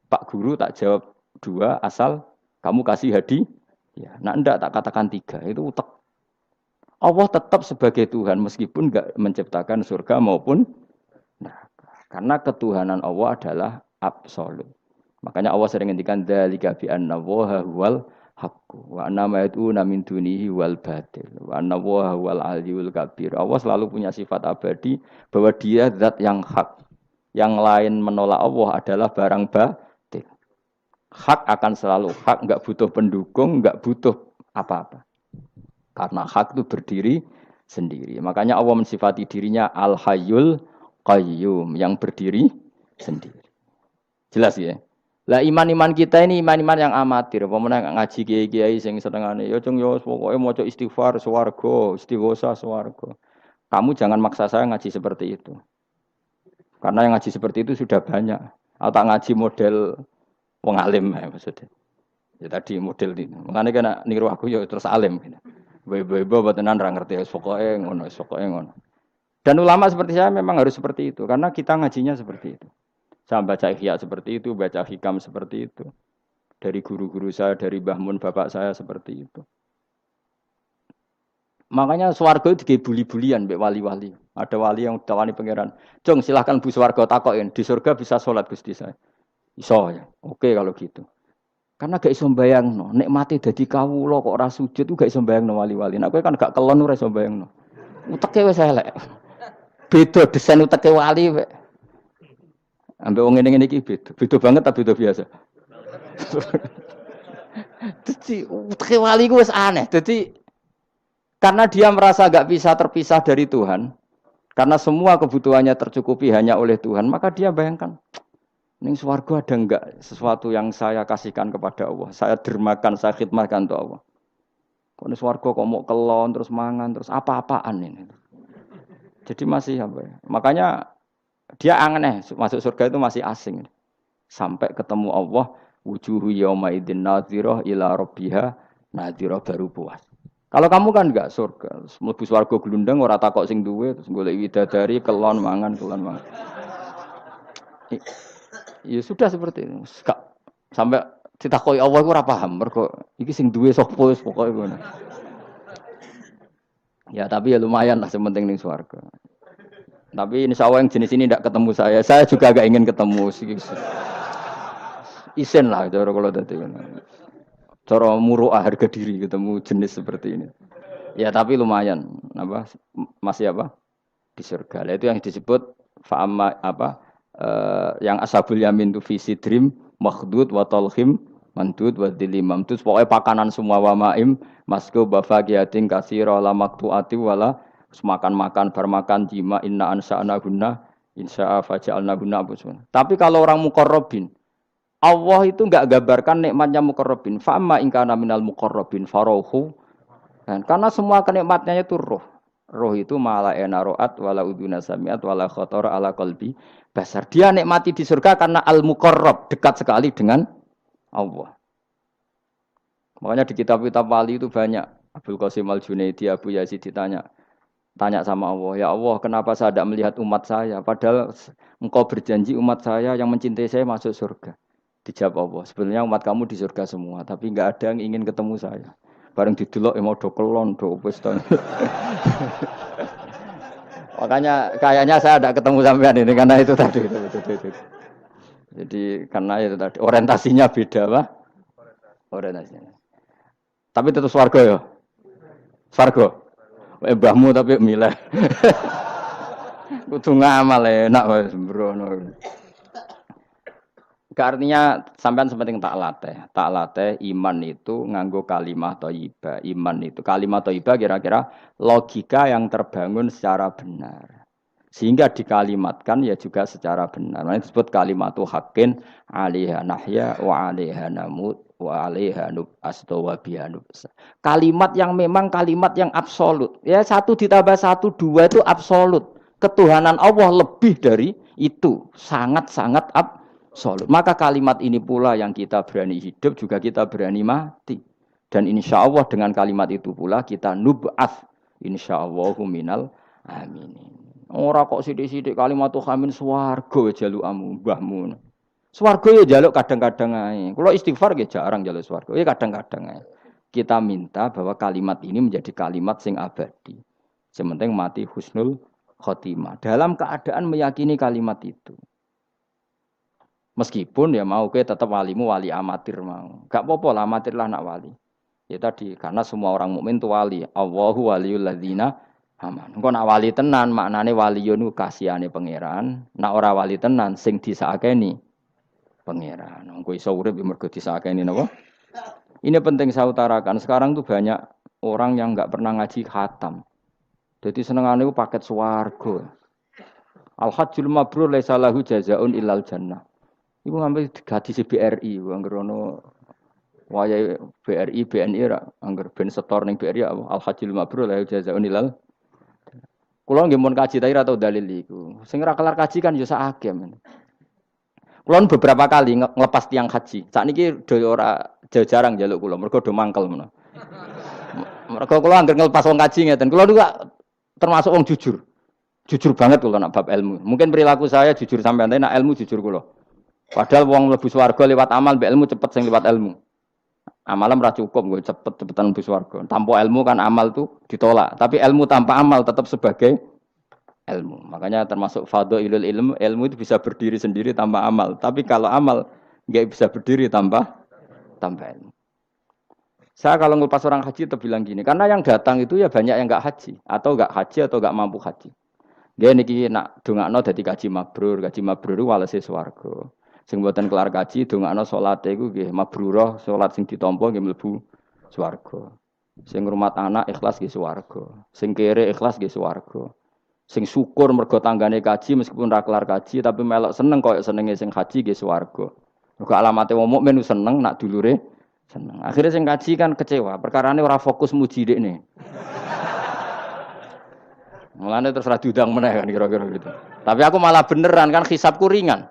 Pak Guru tak jawab 2 asal kamu kasih hadiah. Ya, nah enggak tak katakan 3, itu utek. Allah tetap sebagai Tuhan meskipun enggak menciptakan surga maupun neraka. Karena ketuhanan Allah adalah absolut. Makanya Allah sering ngendikan dzalika bi anna Allaha huwal haqqu wa anna ma yad'una min dunihi wal batil wa anna Allaha huwal aliyyul kabir. Allah selalu punya sifat abadi bahwa Dia zat yang hak. Yang lain menolak Allah adalah barang batil. Hak akan selalu hak, enggak butuh pendukung, enggak butuh apa-apa. Karena hak itu berdiri sendiri. Makanya Allah mensifati dirinya Al-Hayyul Qayyum yang berdiri sendiri. Jelas ya? Lah iman-iman kita ini iman-iman yang amatir. Pemenang ngaji kiai-kiai sing setengahane ya cung yo pokoke maca istighfar swarga, istighosa swarga. Kamu jangan maksa saya ngaji seperti itu. Karena yang ngaji seperti itu sudah banyak. Atau ngaji model wong alim maksudnya. Ya tadi model ini. Makanya kena niru aku ya terus alim. Bebo batenan ra ngerti pokoke ngono, pokoke ngono. Dan ulama seperti saya memang harus seperti itu karena kita ngajinya seperti itu. Saya baca ihya seperti itu, baca hikam seperti itu. Dari guru-guru saya, dari Mbah Mun bapak saya seperti itu. Makanya swarga itu dibuli-bulian mbek wali-wali. Ada wali yang tawani pangeran. Cung silahkan bu swarga takokin. Di surga bisa sholat Gusti saya. Iso ya. Oke kalau gitu. Karena gak iso mbayangno. Nek mati dadi kawula kok ora sujud itu gak iso mbayangno wali-wali. Nek kowe kan gak kelon ora iso mbayangno. Uteke wis elek. Beda desain uteke wali wek. Ambek wong ngene-ngene iki beda. Beda banget ta beda biasa. Dadi uteke wali ku wis aneh. Dadi karena dia merasa gak bisa terpisah dari Tuhan, karena semua kebutuhannya tercukupi hanya oleh Tuhan, maka dia bayangkan, ning swarga ada enggak sesuatu yang saya kasihkan kepada Allah, saya dermakan, saya khidmatkan untuk Allah. Kok ning swarga kok mau kelon terus mangan terus apa-apaan ini. Jadi masih apa ya? Makanya dia aneh masuk surga itu masih asing. Sampai ketemu Allah, wujuhu yauma idzin nadhirah ila rabbiha nadhirah baru puas. Kalau kamu kan enggak surga, mlebu swarga glundang ora takok sing duwe terus golek widadari kelon mangan. Ya sudah seperti itu. Sampai ditakoki Allah iku ora paham mergo iki sing duwe sapa wis pokoke ngono. Ya tapi ya lumayan lah sementing ning swarga. Tapi insya Allah yang jenis ini tidak ketemu saya. Saya juga agak ingin ketemu. Isen lah cara kalau tadi. Cara muruah harga diri ketemu jenis seperti ini. Ya tapi lumayan. Apa masih apa di surga. Itu yang disebut fa'ama apa yang ashabul yamin tu fi sidrim makhdud wa talhim mandud wa dilimam. Itu pokoknya pakanan semua wa ma'im masku bafaqiyatin katsira la maqtu'ati wala makan-makan bermakan jima inna ansa'na guna insya'a faja'alna guna abusun. Tapi kalau orang muqarrabin Allah itu enggak gambarkan nikmatnya muqarrabin. Fa amma in kana minal muqarrabin farohu. Karena semua kenikmatnya itu roh. Roh itu mala enaroat wala uduna samiat wala khotor ala qalbi basar. Dia nikmati di surga karena al-muqarrab, dekat sekali dengan Allah. Makanya di kitab-kitab wali itu banyak. Abdul Qasim Al-Junaidi, Abu Yazid tanya sama Allah, ya Allah kenapa saya tidak melihat umat saya? Padahal engkau berjanji umat saya yang mencintai saya masuk surga. Dijawab Allah, sebenarnya umat kamu di surga semua, tapi enggak ada yang ingin ketemu saya. Bareng didelok mau do kelon do wis to. Makanya kayaknya saya tidak ketemu sampean ini karena itu tadi. Jadi karena itu tadi orientasinya beda, Pak. Orientasinya. Tapi tetap swarga ya. Swarga. Mbahmu tapi milih. Kudu ngamal enak wae sembrono. Artinya sampean sepenting tak latih iman itu nganggo kalimah thayyibah. Iman itu kalimah thayyibah kira-kira logika yang terbangun secara benar. Sehingga dikalimatkan ya juga secara benar. Nah, disebut kalimatu haqqin 'alaiha nahya wa 'alaiha namut wa 'alaiha nub'astu wa biha nub'as. Kalimat yang memang kalimat yang absolut. Ya 1 ditambah 1 2 itu absolut. Ketuhanan Allah lebih dari itu, sangat-sangat absolut. Maka kalimat ini pula yang kita berani hidup juga kita berani mati. Dan insya Allah dengan kalimat itu pula kita nub'ats insyaallahu minal aminin. Ora kok sithik-sithik kalimat hamin swarga jalukamu mbahmu. Swarga ya jaluk kadang-kadang ae. Kula istighfar nggih jarang jaluk swarga. Ya kadang-kadang ae. Kita minta bahwa kalimat ini menjadi kalimat sing abadi. Sementing mati husnul khotimah. Dalam keadaan meyakini kalimat itu. Meskipun ya mau ke tetap walimu wali amatir mau. Gak apa-apa lah amatir lah nak wali. Ya tadi karena semua orang mukmin itu wali. Allahu waliyul ladzina aman. Engko nak wali tenan maknane waliyun ku kasihane pangeran. Nak ora wali tenan sing disakeni pangeran. Engko iso urip mergo disakeni napa? Ini penting saya utarakan. Sekarang tuh banyak orang yang enggak pernah ngaji khatam. Jadi senengane ku paket swarga. Al-hajjul mabrur laisa lahu jazaa'un illal jannah. Iku ngambil gaji BRI, angger ono wayahe BRI, BNI ra, angger ben setor ning BRI al-hajjul mabrur lahu jazaa'un illal. Kulo nggih mun kaji tapi ora tau dalil iku. Sing ora kelar kaji kan yo sakake men. Kulo beberapa kali ngelepas tiang haji. Sakniki do ora jarang njaluk kulo, mergo do mangkel menawa. Mergo kulo anggere ngelepas wong kaji ngeten. Kulo niku termasuk wong jujur. Jujur banget kulo nak bab ilmu. Mungkin perilaku saya jujur sampean tapi nak ilmu jujur kulo. Padahal wong mlebu swarga lewat amal, mbek ilmu cepet sing lewat ilmu. Amalan ora cukup gue cepet-cepetan mlebu swarga. Tanpa ilmu kan amal tuh ditolak, tapi ilmu tanpa amal tetap sebagai ilmu. Makanya termasuk fadhailul ilmu itu bisa berdiri sendiri tanpa amal. Tapi kalau amal enggak bisa berdiri tanpa ilmu. Saya kalau ngelepas orang haji itu bilang gini, karena yang datang itu ya banyak yang enggak haji atau enggak mampu haji. Dia niki nak dongakno dadi kaji mabrur walese swarga. Sing mboten kelar kaji dongakno salate iku nggih mabrurah, salat sing ditampa nggih mlebu swarga. Sing ngrumat anak ikhlas nggih swarga. Sing kere ikhlas nggih swarga. Sing syukur mergo tanggane kaji meskipun ra kelar kaji tapi melok seneng koyo senenge sing haji nggih swarga. Mergo alamate wong mukmin seneng nak dulure seneng. Akhirnya sing kaji kan kecewa, perkarane ora fokus muji dekne. Mulane terus ra diundang meneh kan kira-kira gitu. Tapi aku malah beneran kan hisabku ringan.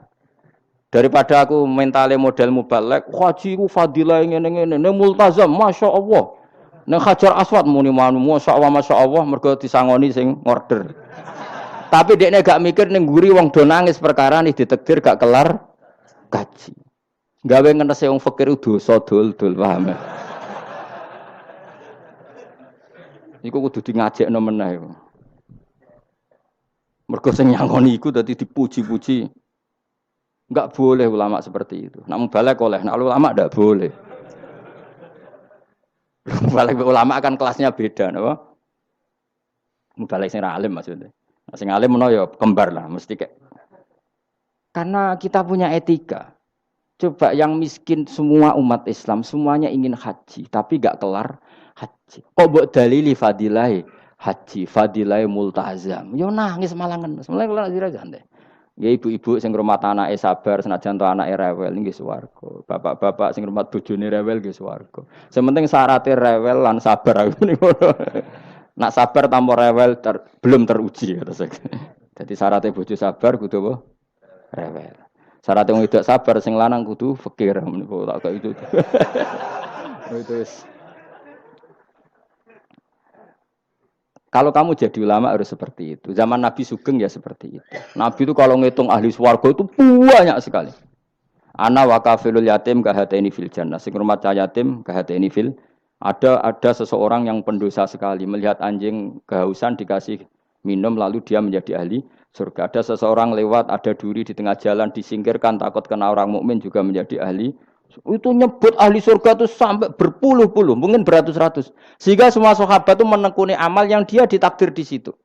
Daripada aku mentale model mubalek, haji ku fadilah ngene-ngene, multazam, Masya Allah. Nek Hajar Aswad muni masyaallah mergo disangoni sing order. Tapi dekne gak mikir ning nguri wong do nangis perkara nih ditakdir gak kelar kaji. Gawe ngenese wong fakir dosa dul-dul paham. Iku kudu di ngajekno meneh. Mergo sing nyangoni iku dadi dipuji-puji. Enggak boleh ulama seperti itu. Nak mubalek oleh, nak ulama ndak boleh. Mubalek ulama kan kelasnya beda, napa? Mubalek sing alim maksudnya. Sing alim menawa ya kembar lah, mesti kayak. Karena kita punya etika. Coba yang miskin semua umat Islam, semuanya ingin haji, tapi gak kelar haji. Kok mbok dalili fadilai haji, fadilai multazam. Yo nangis malangan. Mulai kula dira santai. Ya ibu-ibu sing ngrumat anake sabar senajan to anake rewel nggih swarga. Bapak-bapak sing ngrumat bojone rewel nggih swarga. Sementing syaratnya rewel lan sabar aku niku. Nak sabar tanpa rewel belum teruji kata saya. Jadi syaratnya bojo sabar kudu apa? Rewel. Syaratnya wong wedok sabar sing lanang kudu fakir niku tak kok itu. Itu. Kalau kamu jadi ulama harus seperti itu. Zaman Nabi Sugeng ya seperti itu. Nabi itu kalau ngitung ahli swarga itu banyak sekali. Ana wa kafilul yatim kahateni fil jannah. Sing rumah yatim kahateni fil. Ada seseorang yang pendosa sekali melihat anjing kehausan dikasih minum lalu dia menjadi ahli surga. Ada seseorang lewat ada duri di tengah jalan disingkirkan takut kena orang mukmin juga menjadi ahli. Itu nyebut ahli surga itu sampai berpuluh-puluh, mungkin beratus-ratus. Sehingga semua sahabat itu menekuni amal yang dia ditakdir di situ.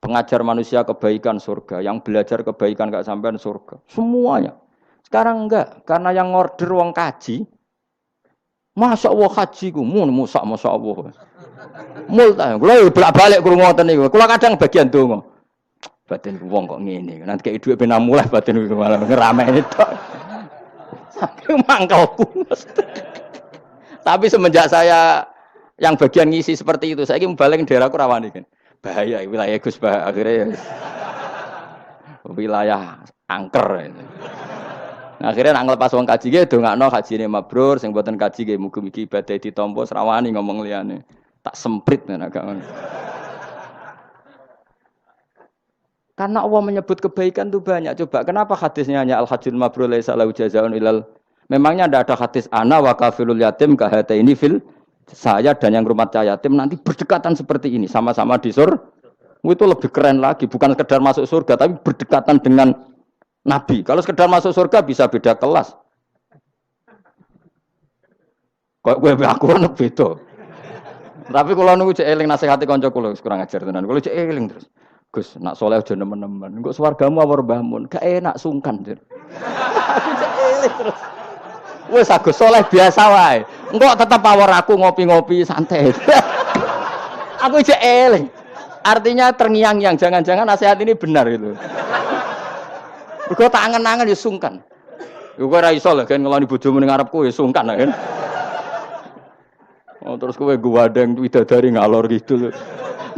Pengajar manusia kebaikan surga, yang belajar kebaikan gak sampean surga. Semuanya. Sekarang enggak, karena yang order wong kaji. Masya Allah haji ku, masya Allah. Multa, kalau bolak-balik kurang ngoten niku. Kalau kadang bagian donga. Batin wong kok ngene. Nanti kayak duit ben mulai batin malah ngerameni tok. Saking mangkelku. Tapi semenjak saya yang bagian ngisi seperti itu, saya ingin balik daerahku rawani kan. Bahaya wilayah Gus Bah akhirnya wilayah angker. Nah, akhirnya nak ngelepas wong kaji ge dongakno kajine mabrur sing mboten kaji ge mugi-mugi ibadah ditampa srawani ngomong liyane. Tak semprit nek gak ngono. Karena Allah menyebut kebaikan itu banyak. Coba kenapa hadisnya hanya al-hajjul mabrur laisa lahu jazaa'un ilal. Memangnya tidak ada hadis ana wa kafilul yatim kahataini fil. Saya dan yang rumah yatim nanti berdekatan seperti ini sama-sama di surga. Itu lebih keren lagi, bukan sekedar masuk surga tapi berdekatan dengan Nabi. Kalau sekedar masuk surga bisa beda kelas. Kok kowe aku ono beda. Tapi kalau nunggu cek eling nasihati kanca kula kurang ajar tenan. Kalau cek eling terus. Gus, nak soleh aja nemen-nemen. Engko swargamu apa mbahmun? Gak enak sungkan, Dir. Aku cek eling terus. Wes Agus soleh biasa wae. Engko tetep awor aku ngopi-ngopi santai. Aku cek eling. Artinya terngiang-ngiang, jangan-jangan nasihat ini benar itu. Mergo tak angen-angen ya sungkan. Yo kowe ora iso lho kan ngeloni bojomu ning ngarepku ya sungkan kan. Oh terus kowe guwadeng widadari ngalor gitu.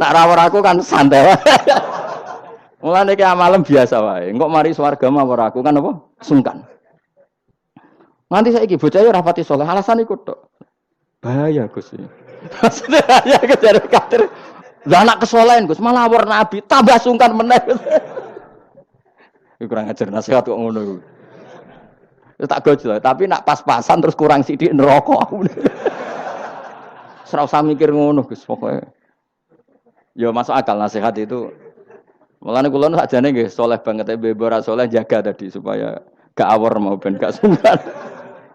Nak rawor aku kan santai wae. Mulane ki amalem biasa wae. Engko mari swarga mawar aku kan apa? Sungkan. Nanti saiki bocah ora pati saleh, alasan iku tok. Bahaya Gus. Maksudnya bahaya kejar kader. Lah anak kesolehan Gus, malah war nabi, tambah sungkan meneh. Kurang ajar nasihat kok ngono iku. Ya tak gojol, tapi nak pas-pasan terus kurang sithik neraka. Ora usah mikir ngono Gus pokoke. Ya masuk akal nasihat itu. Mulane kula sakjane nggih saleh banget bebo ora saleh jaga tadi supaya gak awor mau ben gak sungkan.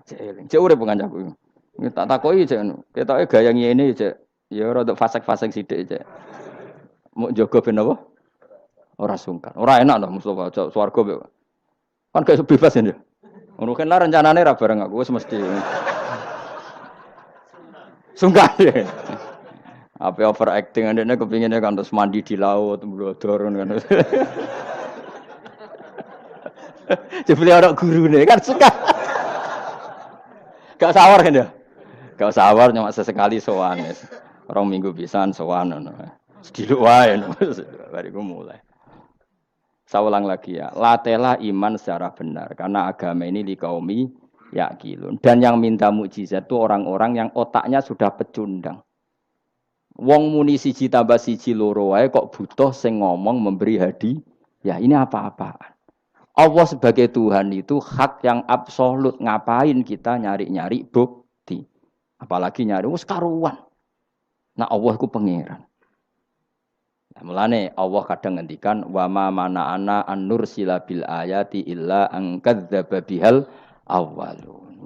Cek urip kancaku. Tak takoki cek ketoke gaya ngene cek. Ya rada fasek-fasek sithik cek. Mau jaga ben apa? Ora sungkan. Ora enak to Mustofa cek swarga kan gak bebas ya. Ngono kan rencanane ra bareng aku wis mesti. Sungkan ya. Apa overacting andene kepinginnya kan terus mandi di laut, blodor kan. Jebule ora gurune kan suka. Gak sawar kan ya? Gak sawar cuma sesekali sowan wis. Rong minggu pisan sowan ngono. Sediluk wae bariku mulai. Saya ulang lagi ya, latela iman secara benar karena agama ini li kaumi yaqilun. Dan yang minta mukjizat itu orang-orang yang otaknya sudah pecundang. Wong muni siji tambah siji loro wae kok butuh sing ngomong memberi hadiah. Ya ini apa-apaan. Allah sebagai Tuhan itu hak yang absolut. Ngapain kita nyari-nyari bukti? Apalagi nyari wis karuan. Nah Allah ku pangeran. Nah, mulane Allah kadang ngendikan wa ma mana'ana an nursila bil ayati illa an kadzdzaba bihal awwalun.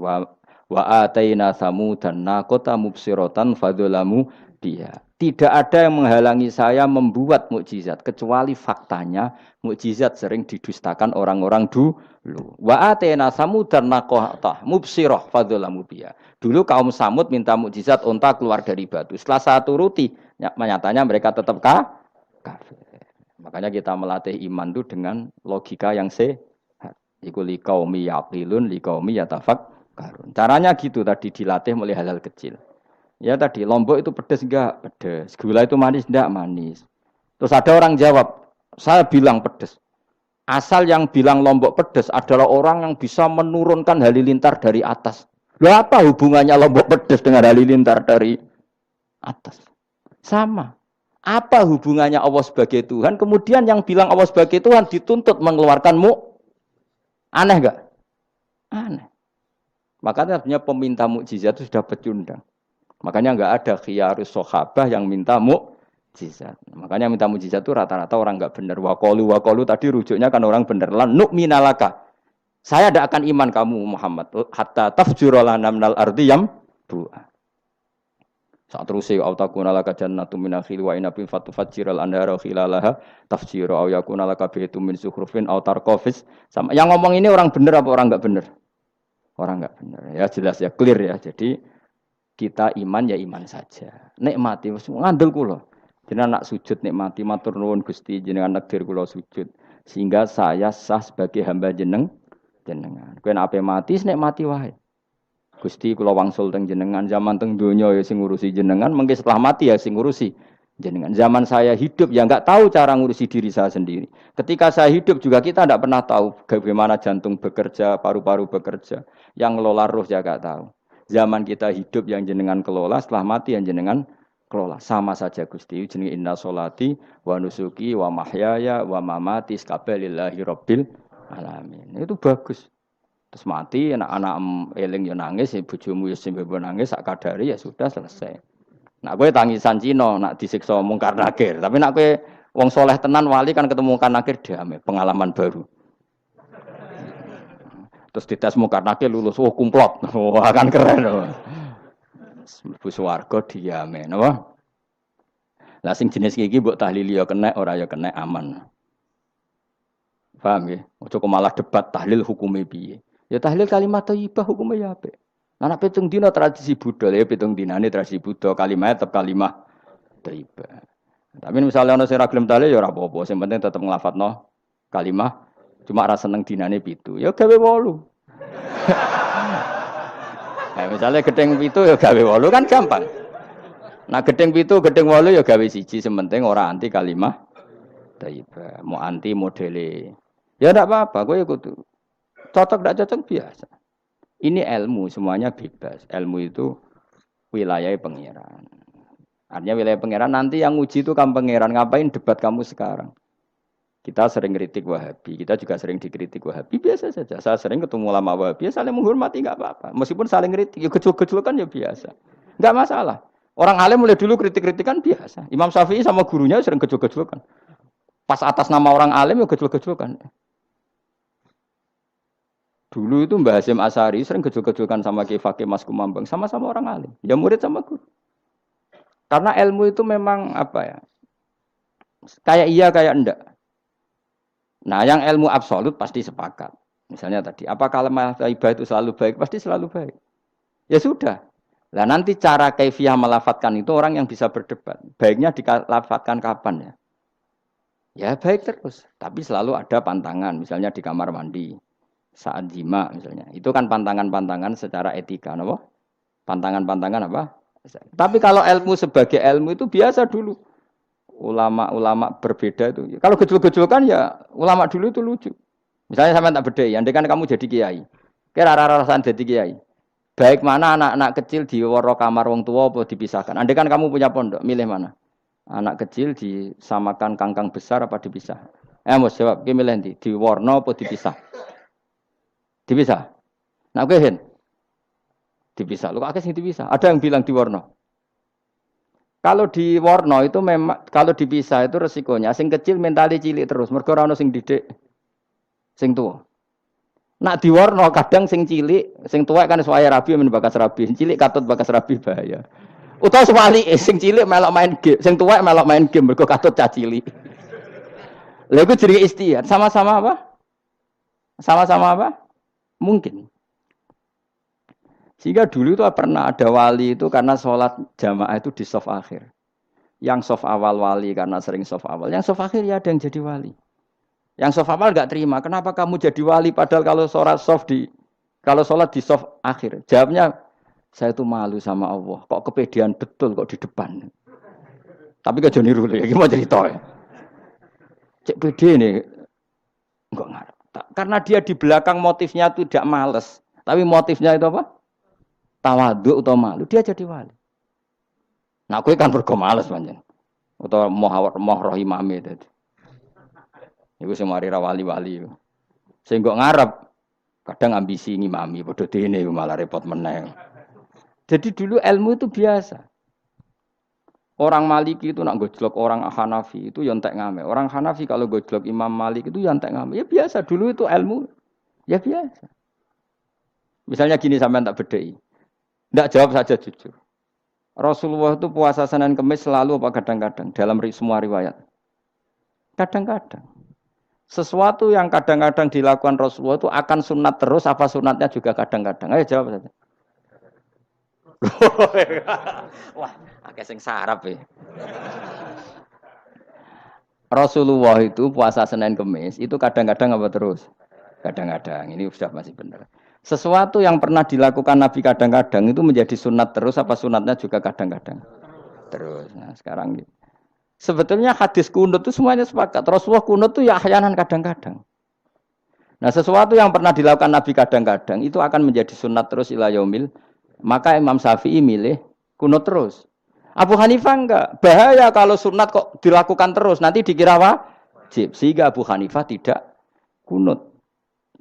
Wa ataina samudan naqata mubsiratan fadzalamu dia. Tidak ada yang menghalangi saya membuat mukjizat kecuali faktanya mukjizat sering didustakan orang-orang dulu. Wa atena samudan naqata mubsirah fadzalamu dia. Dulu kaum Samud minta mukjizat unta keluar dari batu. Setelah saya turuti, nyatanya mereka tetap kafir. Makanya kita melatih iman itu dengan logika yang sehat. Iku liqaumi yaqilun liqaumi yatafakkarun. Caranya gitu tadi dilatih mulai hal-hal kecil. Ya tadi lombok itu pedes enggak? Pedes. Gula itu manis enggak? Manis. Terus ada orang jawab, saya bilang pedes. Asal yang bilang lombok pedes adalah orang yang bisa menurunkan halilintar dari atas. Loh apa hubungannya lombok pedes dengan halilintar dari atas? Sama. Apa hubungannya Allah sebagai Tuhan? Kemudian yang bilang Allah sebagai Tuhan dituntut mengeluarkanmu. Aneh enggak? Aneh. Makanya sebenarnya peminta mukjizat itu sudah pecundang. Makanya enggak ada khiyarus sahabah yang minta mukjizat. Makanya minta mukjizat itu rata-rata orang enggak benar. Waqalu tadi rujuknya kan orang benar. Lan nu'minalaka. Saya tidak akan iman kamu Muhammad hatta tafjura lana minal ardi yambu'a. Saat terus ya autakuna laka jannatu min akhil wa inabin fatufajjiral anhara khilalaha tafjira au yakuna laka baitum min zukhrufin aw tarqafis. Sama yang ngomong ini orang benar apa orang enggak benar? Orang enggak benar. Ya jelas ya clear ya. Jadi kita iman ya iman saja. Nikmati wis ngandel kula. Jenengan nak sujud nikmati matur nuwun Gusti jenengan nakdir kula sujud sehingga saya sah sebagai hamba jenengan. Kowe nek ape mati nikmati wae. Gusti kula wangsul teng jenengan zaman teng donya ya sing ngurusi jenengan, mengke setelah mati ya sing ngurusi jenengan. Zaman saya hidup ya enggak tahu cara ngurusi diri saya sendiri. Ketika saya hidup juga kita tidak pernah tahu bagaimana jantung bekerja, paru-paru bekerja, yang ngelola roh ya enggak tahu. Zaman kita hidup yang jenengan kelola, setelah mati yang jenengan kelola. Sama saja Gusti, jenenge inna sholati wa nusuki wa mahyaya wa mamati lillahi rabbil alamin. Itu bagus. Terus mati anak-anak eling yo nangis, bojomu yo sembo nangis sak kadare ya sudah selesai. Nak kowe tangisan Cina, nak disiksa mungkar nakir. Tapi nak kowe wong soleh tenan wali kan ketemu mungkar nakir damai, pengalaman baru. Terus dites mungkar nakir lulus, oh kumplot. Wah kan keren. Mlebu swarga diame, napa? Lah sing jenis iki mbok tahlili ya kena, ora ya kena aman. Paham ya? Ojo malah debat tahlil hukume piye. Ya tahlil kalimat thayyibah hukume ya apik. Nah nek pitung dina tradisi Buddha ya pitung dinane tradisi Buddha kalimat tetep kalimat thayyibah. Tapi misalnya ana sing ra gelem tahlil ya ora apa-apa, sing penting tetep nglafatno kalimat cuma ra seneng dinane 7. Ya gawe 8. Nah, misalnya gedeng 7 ya gawe 8 kan gampang. Nah gedeng 7, gedeng 8 ya gawe 1, sementing ora anti kalimat thayyibah, mau anti modele. Ya ndak apa-apa, kowe kudu cocok ndak cocok biasa. Ini ilmu semuanya bebas. Ilmu itu wilayah pangeran. Artinya wilayah pangeran nanti yang uji itu kamu pangeran. Ngapain debat kamu sekarang? Kita sering kritik Wahabi, kita juga sering dikritik Wahabi, biasa saja. Saya sering ketemu ulama Wahabi, saling menghormati enggak apa-apa. Meskipun saling kritik, ya gejol-gejolkan ya biasa. Enggak masalah. Orang alim mulai dulu kritik-kritikan biasa. Imam Syafi'i sama gurunya sering gejol-gejolkan. Pas atas nama orang alim ya gejol-gejolkan. Dulu itu Mbah Hasyim Asy'ari sering gejol-gejolkan sama Ki Fakih Mas Kumambang, sama-sama orang alim. Ya murid sama guru. Karena ilmu itu memang apa ya? Kayak iya kayak enggak. Nah, yang ilmu absolut pasti sepakat. Misalnya tadi, apa kalimat thayyibah itu selalu baik? Pasti selalu baik. Ya sudah. Lah nanti cara kaifiyah melafatkan itu orang yang bisa berdebat. Baiknya dilafatkan kapan ya? Ya baik terus. Tapi selalu ada pantangan. Misalnya di kamar mandi. Saat jima misalnya. Itu kan pantangan-pantangan secara etika. Apa? Pantangan-pantangan apa? Tapi kalau ilmu sebagai ilmu itu biasa dulu. Ulama-ulama berbeda itu. Kalau gejol-gejolkan ya ulama dulu itu lucu. Misalnya sampai tak beda. Andai kan kamu jadi kiai. Kira rasa dadi kiai. Baik mana anak-anak kecil di waro kamar wong tua apa dipisahkan. Andai kan kamu punya pondok, milih mana? Anak kecil disamakan kangkang besar apa dipisah? Mas jawab, ki milih ndi? Di warna apa dipisah? Dipisah. Nah, kowe hen dipisah. Lu akeh sing dipisah. Ada yang bilang di warna. Kalau di warna itu memang kalau dipisah itu resikonya sing kecil mentali cilik terus, mergo ora ono sing didik sing tua. Nak diwarno kadang sing cilik, sing tuwek kan suwaya rabi men bakas rabi, cilik katut bakas rabi bahaya. Utawa sebalike sing cilik melok main game, sing tuwek melok main game mergo katut cah cilik. Lha iku jenenge istihad, sama-sama apa? Sama-sama apa? Mungkin. Sehingga dulu itu pernah ada wali itu karena sholat jamaah itu di shaf akhir. Yang shaf awal wali karena sering shaf awal, yang shaf akhir ya ada yang jadi wali. Yang soft awal nggak terima. Kenapa kamu jadi wali padahal kalau sholat di soft akhir? Jawabnya saya itu malu sama Allah. Kok kepedean betul kok di depan. Tapi kok jadi rule ya gimana cerita ya? Cek pede nih. Enggak ngarep. Karena dia di belakang motifnya itu tidak males. Tapi motifnya itu apa? Tawaduk atau malu. Dia jadi wali. Nah aku kan bergo males panjang. Atau moh rohimame tadi. Iku sing mari ra wali-wali. Sing kok ngarep kadang ambisi ngimami padha dene malah repot meneh. Jadi dulu ilmu itu biasa. Orang Maliki itu nak gojlok orang Hanafi itu ya entek ngame. Orang Hanafi kalau gojlok Imam Malik itu ya entek ngame. Ya biasa dulu itu ilmu. Ya biasa. Misalnya gini sampean tak bedhei. Ndak jawab saja jujur. Rasulullah itu puasa Senin Kamis selalu apa kadang-kadang dalam semua riwayat. Kadang-kadang. Sesuatu yang kadang-kadang dilakukan Rasulullah itu akan sunat terus apa sunatnya juga kadang-kadang. Ayo jawab saja. Wah, akeh sing sarap ya. Rasulullah itu puasa Senin Kamis itu kadang-kadang apa terus? Kadang-kadang. Ini sudah masih benar. Sesuatu yang pernah dilakukan Nabi kadang-kadang itu menjadi sunat terus apa sunatnya juga kadang-kadang? Terus. Nah, sekarang gitu. Sebetulnya hadis kunut itu semuanya sepakat. Rasulullah kunut itu ya ahyanan kadang-kadang. Nah sesuatu yang pernah dilakukan Nabi kadang-kadang itu akan menjadi sunat terus ila yaumil. Maka Imam Syafi'i milih kunut terus. Abu Hanifah enggak. Bahaya kalau sunat kok dilakukan terus. Nanti dikira wajib. Sehingga Abu Hanifah tidak kunut.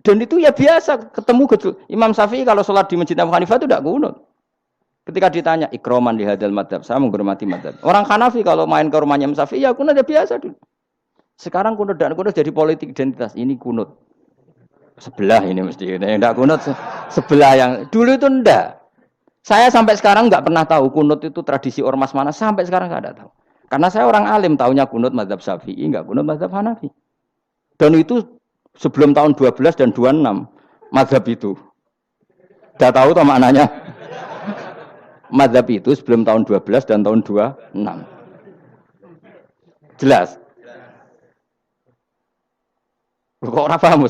Dan itu ya biasa ketemu gitu. Imam Syafi'i kalau sholat di masjid Abu Hanifah itu tidak kunut. Ketika ditanya ikroman di hadal madhab, saya menghormati madhab. Orang Hanafi kalau main ke rumahnya Imam Syafi'i, ya kunut ya biasa dulu. Sekarang kunut dan kunut jadi politik identitas. Ini kunut sebelah ini mesti. Enggak kunut sebelah yang dulu itu enggak. Saya sampai sekarang enggak pernah tahu kunut itu tradisi ormas mana. Sampai sekarang enggak ada tahu. Karena saya orang alim, tahunya kunut madhab Syafi'i, enggak kunut madhab Hanafi. Dan itu sebelum tahun 12 dan 26 madhab itu. Enggak tahu toh maknanya. Mazhab itu sebelum tahun 12 dan tahun 26. Jelas? Kok ora paham,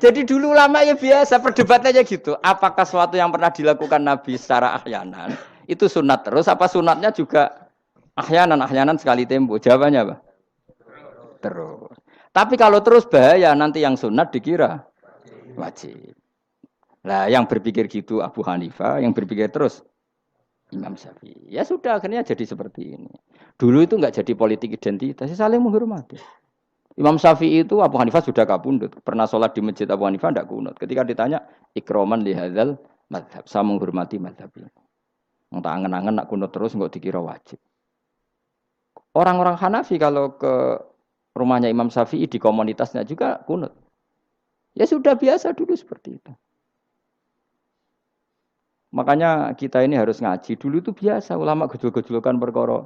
Jadi dulu lama ya biasa perdebatannya gitu. Apakah sesuatu yang pernah dilakukan Nabi secara ahyanan itu sunat terus apa sunatnya juga ahyanan sekali tempo? Jawabannya apa? Terus. Tapi kalau terus bahaya nanti yang sunat dikira wajib. Nah, yang berpikir gitu Abu Hanifah, yang berpikir terus Imam Syafi'i. Ya sudah, akhirnya jadi seperti ini. Dulu itu enggak jadi politik identitas, saling menghormati. Imam Syafi'i itu Abu Hanifah sudah kabundut. Pernah sholat di masjid Abu Hanifah enggak kunut. Ketika ditanya, ikroman lihadzal madhab. Saya menghormati madhab ini. Entah angen-angen nak kunut terus enggak dikira wajib. Orang-orang Hanafi kalau ke rumahnya Imam Syafi'i di komunitasnya juga kunut. Ya sudah biasa dulu seperti itu. Makanya kita ini harus ngaji. Dulu itu biasa ulama gejol-gejolkan perkara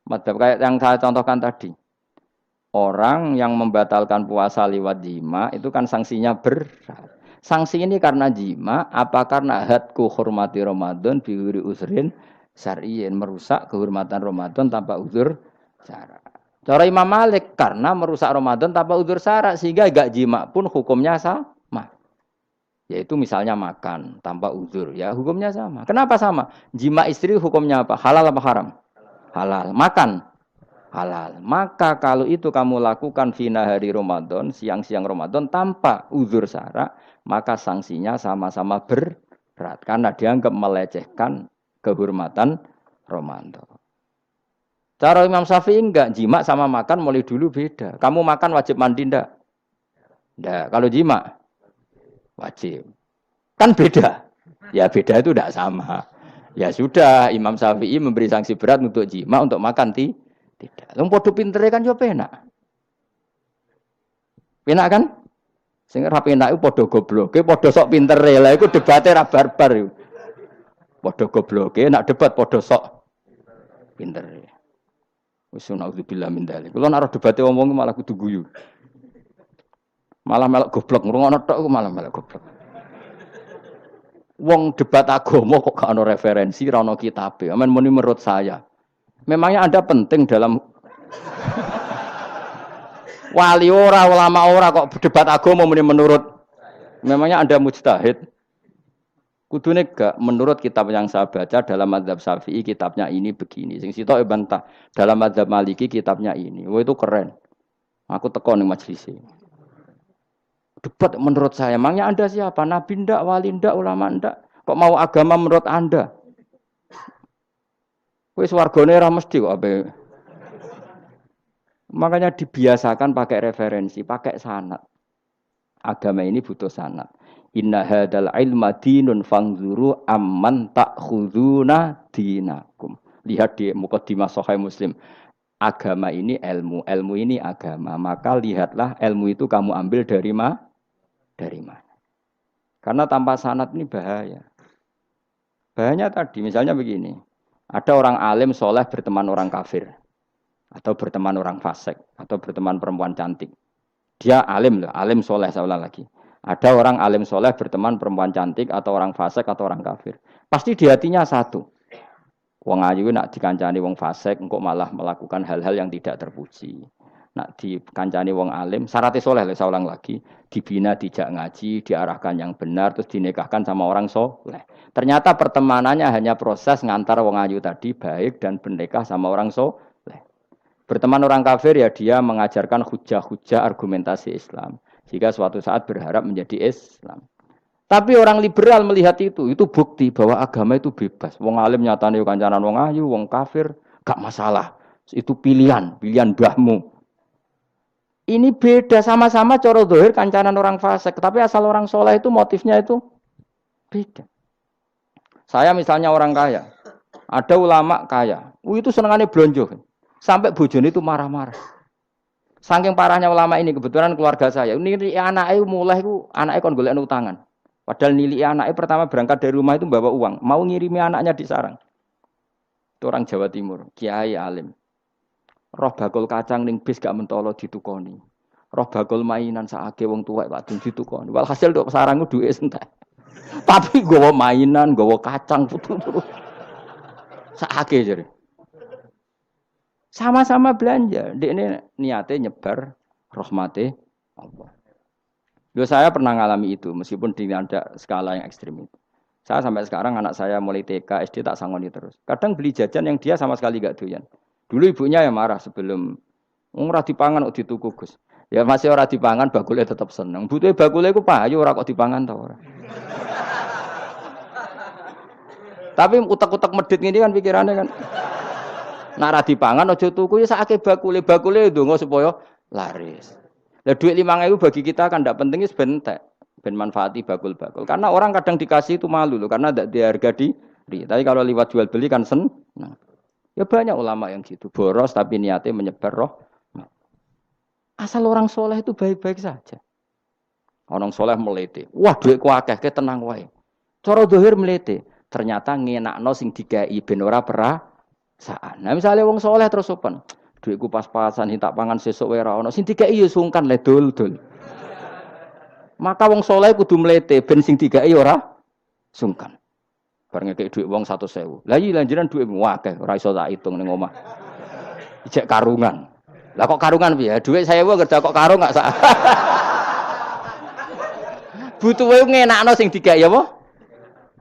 madhab kayak yang saya contohkan tadi. Orang yang membatalkan puasa lewat jima itu kan sanksinya berat. Sanksi ini karena jima, apa karena hadku hormati Ramadan biwiri usrin syar'iyyin, merusak kehormatan Ramadan tanpa uzur syara'. Cara Imam Malik karena merusak Ramadan tanpa uzur syara' sehingga gak jima pun hukumnya sama. Yaitu misalnya makan tanpa uzur, ya hukumnya sama. Kenapa sama? Jima istri hukumnya apa? Halal apa haram? Halal. Makan halal. Maka kalau itu kamu lakukan fina hari Ramadan, siang-siang Ramadan tanpa uzur syara, maka sanksinya sama-sama berat karena dianggap melecehkan kehormatan Ramadan. Cara Imam Syafi'i enggak, jima sama makan mulai dulu beda. Kamu makan wajib mandi enggak? Enggak. Kalau jima wajib. Kan beda. Ya beda itu enggak sama. Ya sudah, Imam Syafi'i memberi sanksi berat untuk jima, untuk makan tidak. Wong padha pintere kan yo penak. Penak kan? Sing ora penak iku padha gobloke, padha sok pintere. Lah iku debate ra barbar iku. Padha gobloke, nak debat padha sok pintere. Wis naudzubillah min dzalik. Kulo nek debate wong malah kudu guyu. Malah melok goblok, ngrungokno tok malah melok goblok. Wong debat agama kok gak ono referensi, ra ono kitabe. Amen muni menurut saya. Memangnya Anda penting dalam wali ora, ulama ora kok debat agama muni menurut. Memangnya Anda mujtahid? Kudune gak menurut kitab yang saya baca dalam mazhab Syafi'i kitabnya ini begini. Sing sitok bantah dalam mazhab Maliki kitabnya ini. Wah itu keren. Aku teko ning majelis. Debat menurut saya. Emangnya Anda siapa? Nabi ndak, wali ndak, ulama ndak? Kok mau agama menurut Anda? Wis wargane ora mesti kok ape. Makanya dibiasakan pakai referensi, pakai sanad. Agama ini butuh sanad. Inna hadzal ilma dinun fangzuru amman ta'khuduna dinakum. Lihat di muqaddimah Sahih Muslim. Agama ini ilmu, ilmu ini agama. Maka lihatlah ilmu itu kamu ambil dari mana? Karena tanpa sanad ini bahaya. Bahayanya tadi, misalnya begini. Ada orang alim soleh berteman orang kafir. Atau berteman orang fasik. Atau berteman perempuan cantik. Dia alim loh, alim soleh saya ulang lagi. Ada orang alim soleh berteman perempuan cantik atau orang fasik atau orang kafir. Pasti di hatinya satu. Wong ayu nak dikancani wong fasik, engkau malah melakukan hal-hal yang tidak terpuji. Nak dikancani wong alim, syaratnya soleh, saya ulang lagi. Dibina, dijak ngaji, diarahkan yang benar, terus dinikahkan sama orang soleh. Ternyata pertemanannya hanya proses ngantar wong ayu tadi baik dan bernikah sama orang soleh. Berteman orang kafir ya dia mengajarkan hujah-hujah argumentasi Islam. Jika suatu saat berharap menjadi Islam. Tapi orang liberal melihat itu bukti bahwa agama itu bebas. Wong alim nyatane kancanan wong ayu, wong kafir, gak masalah. Itu pilihan mbahmu. Ini beda, sama-sama cara zahir kancanan orang fasik, tapi asal orang soleh itu motifnya itu beda. Saya misalnya orang kaya, ada ulama kaya, itu senengannya blonjo. Sampai bojone itu marah-marah. Saking parahnya ulama ini, kebetulan keluarga saya, ini anaknya mulai itu anaknya kon golek utangan. Padahal nilai anaknya pertama berangkat dari rumah itu bawa uang, mau ngirimi anaknya di sarang. Itu orang Jawa Timur, kiai alim. Roh bakul kacang ning bis gak mentolo ditukoni. Roh bakul mainan saake wong tuwek Pak ditukoni. Walhasil nduk sarangku duwe entek. Tapi gowo mainan, gowo kacang putu-putu. Saake jare. Sama-sama belanja. Dekne niate nyebar rahmate Allah. Loh, saya pernah ngalami itu meskipun tidak skala yang ekstrim itu. Saya sampai sekarang anak saya mulai TK, SD tak sangoni terus. Kadang beli jajan yang dia sama sekali gak doyan. Dulu ibunya yang marah sebelum ora dipangan kok dituku Gus. Ya masih ora dipangan bakule tetap seneng. Butuhe bakule iku payu ora kok dipangan ta ora. Tapi utek-utek medhit ngene kan pikirannya kan. Nek ora dipangan aja tuku ya sakake bakule ndonga supaya laris. Lah duit 5.000 bagi kita kan ndak penting wis bentek. Ben manfaati bakul-bakul. Karena orang kadang dikasih itu malu loh karena ndak diharga diri. Tapi kalau liwat jual beli kan seneng. Ya banyak ulama yang gitu, boros tapi niatnya menyebar roh. Asal orang soleh itu baik-baik saja. Orang soleh melete, wah duitku akeh, tenang wae. Cara zahir melete, ternyata ngenakno sing dikai ben ora perasaan. Nah misalnya wong soleh terus sopan, duitku pas-pasan tak pangan sesuk wae ora ono, sing dikai ya sungkan le dul-dul. Maka wong soleh kudu melete ben sing dikai ora sungkan. Bar ngekek dhuwit wong 100.000. Lah iki lanjiran dhuwitmu akeh, ora iso tak hitung ning omah. Ijek karungan. Lah kok karungan piye? Dhuwit 1.000 kerja kok karung gak sak. Butuhe ngenakno sing digawe apa?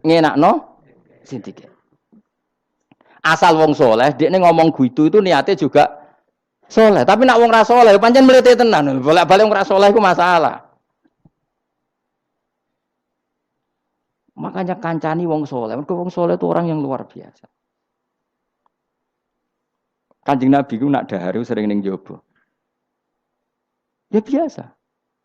Ngenakno sing digawe. Asal wong soleh, dekne ngomong gitu itu niatnya juga Soleh, tapi nak wong ra soleh pancen mlete tenan. Bolak-balik wong ra soleh iku masalah. Makanya kancani wong soleh. Mergo wong soleh itu orang yang luar biasa. Kanjeng Nabi ku nak dahar sering ning jaba. Ya biasa.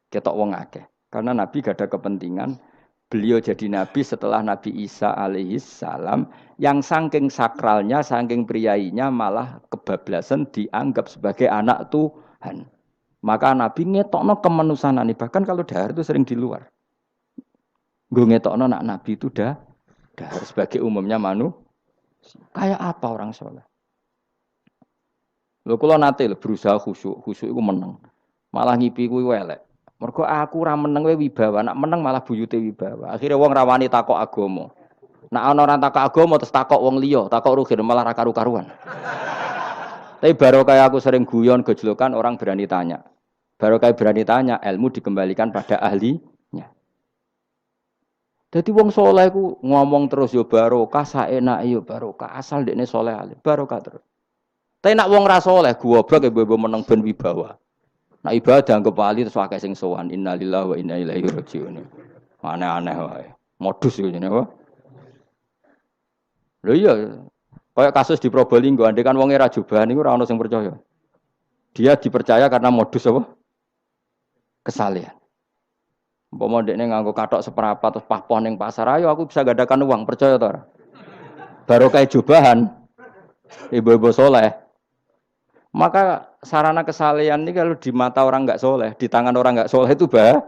Ketok wong akeh. Karena Nabi gak ada kepentingan beliau jadi Nabi setelah Nabi Isa alaihi salam yang saking sakralnya, saking priainya malah kebablasan dianggap sebagai anak Tuhan. Maka Nabi ngetokno kemanusiaan. Bahkan kalau dahar itu sering di luar. Gue ngetokno nak Nabi itu dahar sebagai umumnya kayak apa orang soleh. Lho kula nate berusaha khusyuk iku meneng. Malah ngipi kuwi elek. Mergo aku ora meneng wae wibawa, nak meneng malah buyute wibawa. Akhire wong rawani takok agama. Nak ana ora takok agama terus takok wong liya, takok rugi malah ra karu-karuan. Tapi baru kayak aku sering guyon gejlokan orang berani tanya. Baru kayak berani tanya, ilmu dikembalikan pada ahlinya. Jadi wong soleh ku ngomong terus yo barokah, saenake yo barokah, asal dekne soleh alim, barokah terus. Tapi nak wong ra soleh goblok ya mbok meneng ben wibawa. Nah ibadah anggap wali terus akeh sing sowan innalillahi wa inna ilaihi rajiun. Aneh-aneh wae. Modus iki jenenge apa? Lho iya, kayak kasus di Probolinggo andai kan wong ra jubahan niku ora ono sing percaya. Dia dipercaya karena modus apa? Kesalehan. Umpama ndekne nganggo kathok seprapat terus pahpoh ning pasar, ayo aku bisa gadakan uang, percaya ta ora? Barokah jubahan ibu-ibu soleh. Maka sarana kesalehan ini kalau di mata orang enggak soleh, di tangan orang enggak soleh itu bahaya.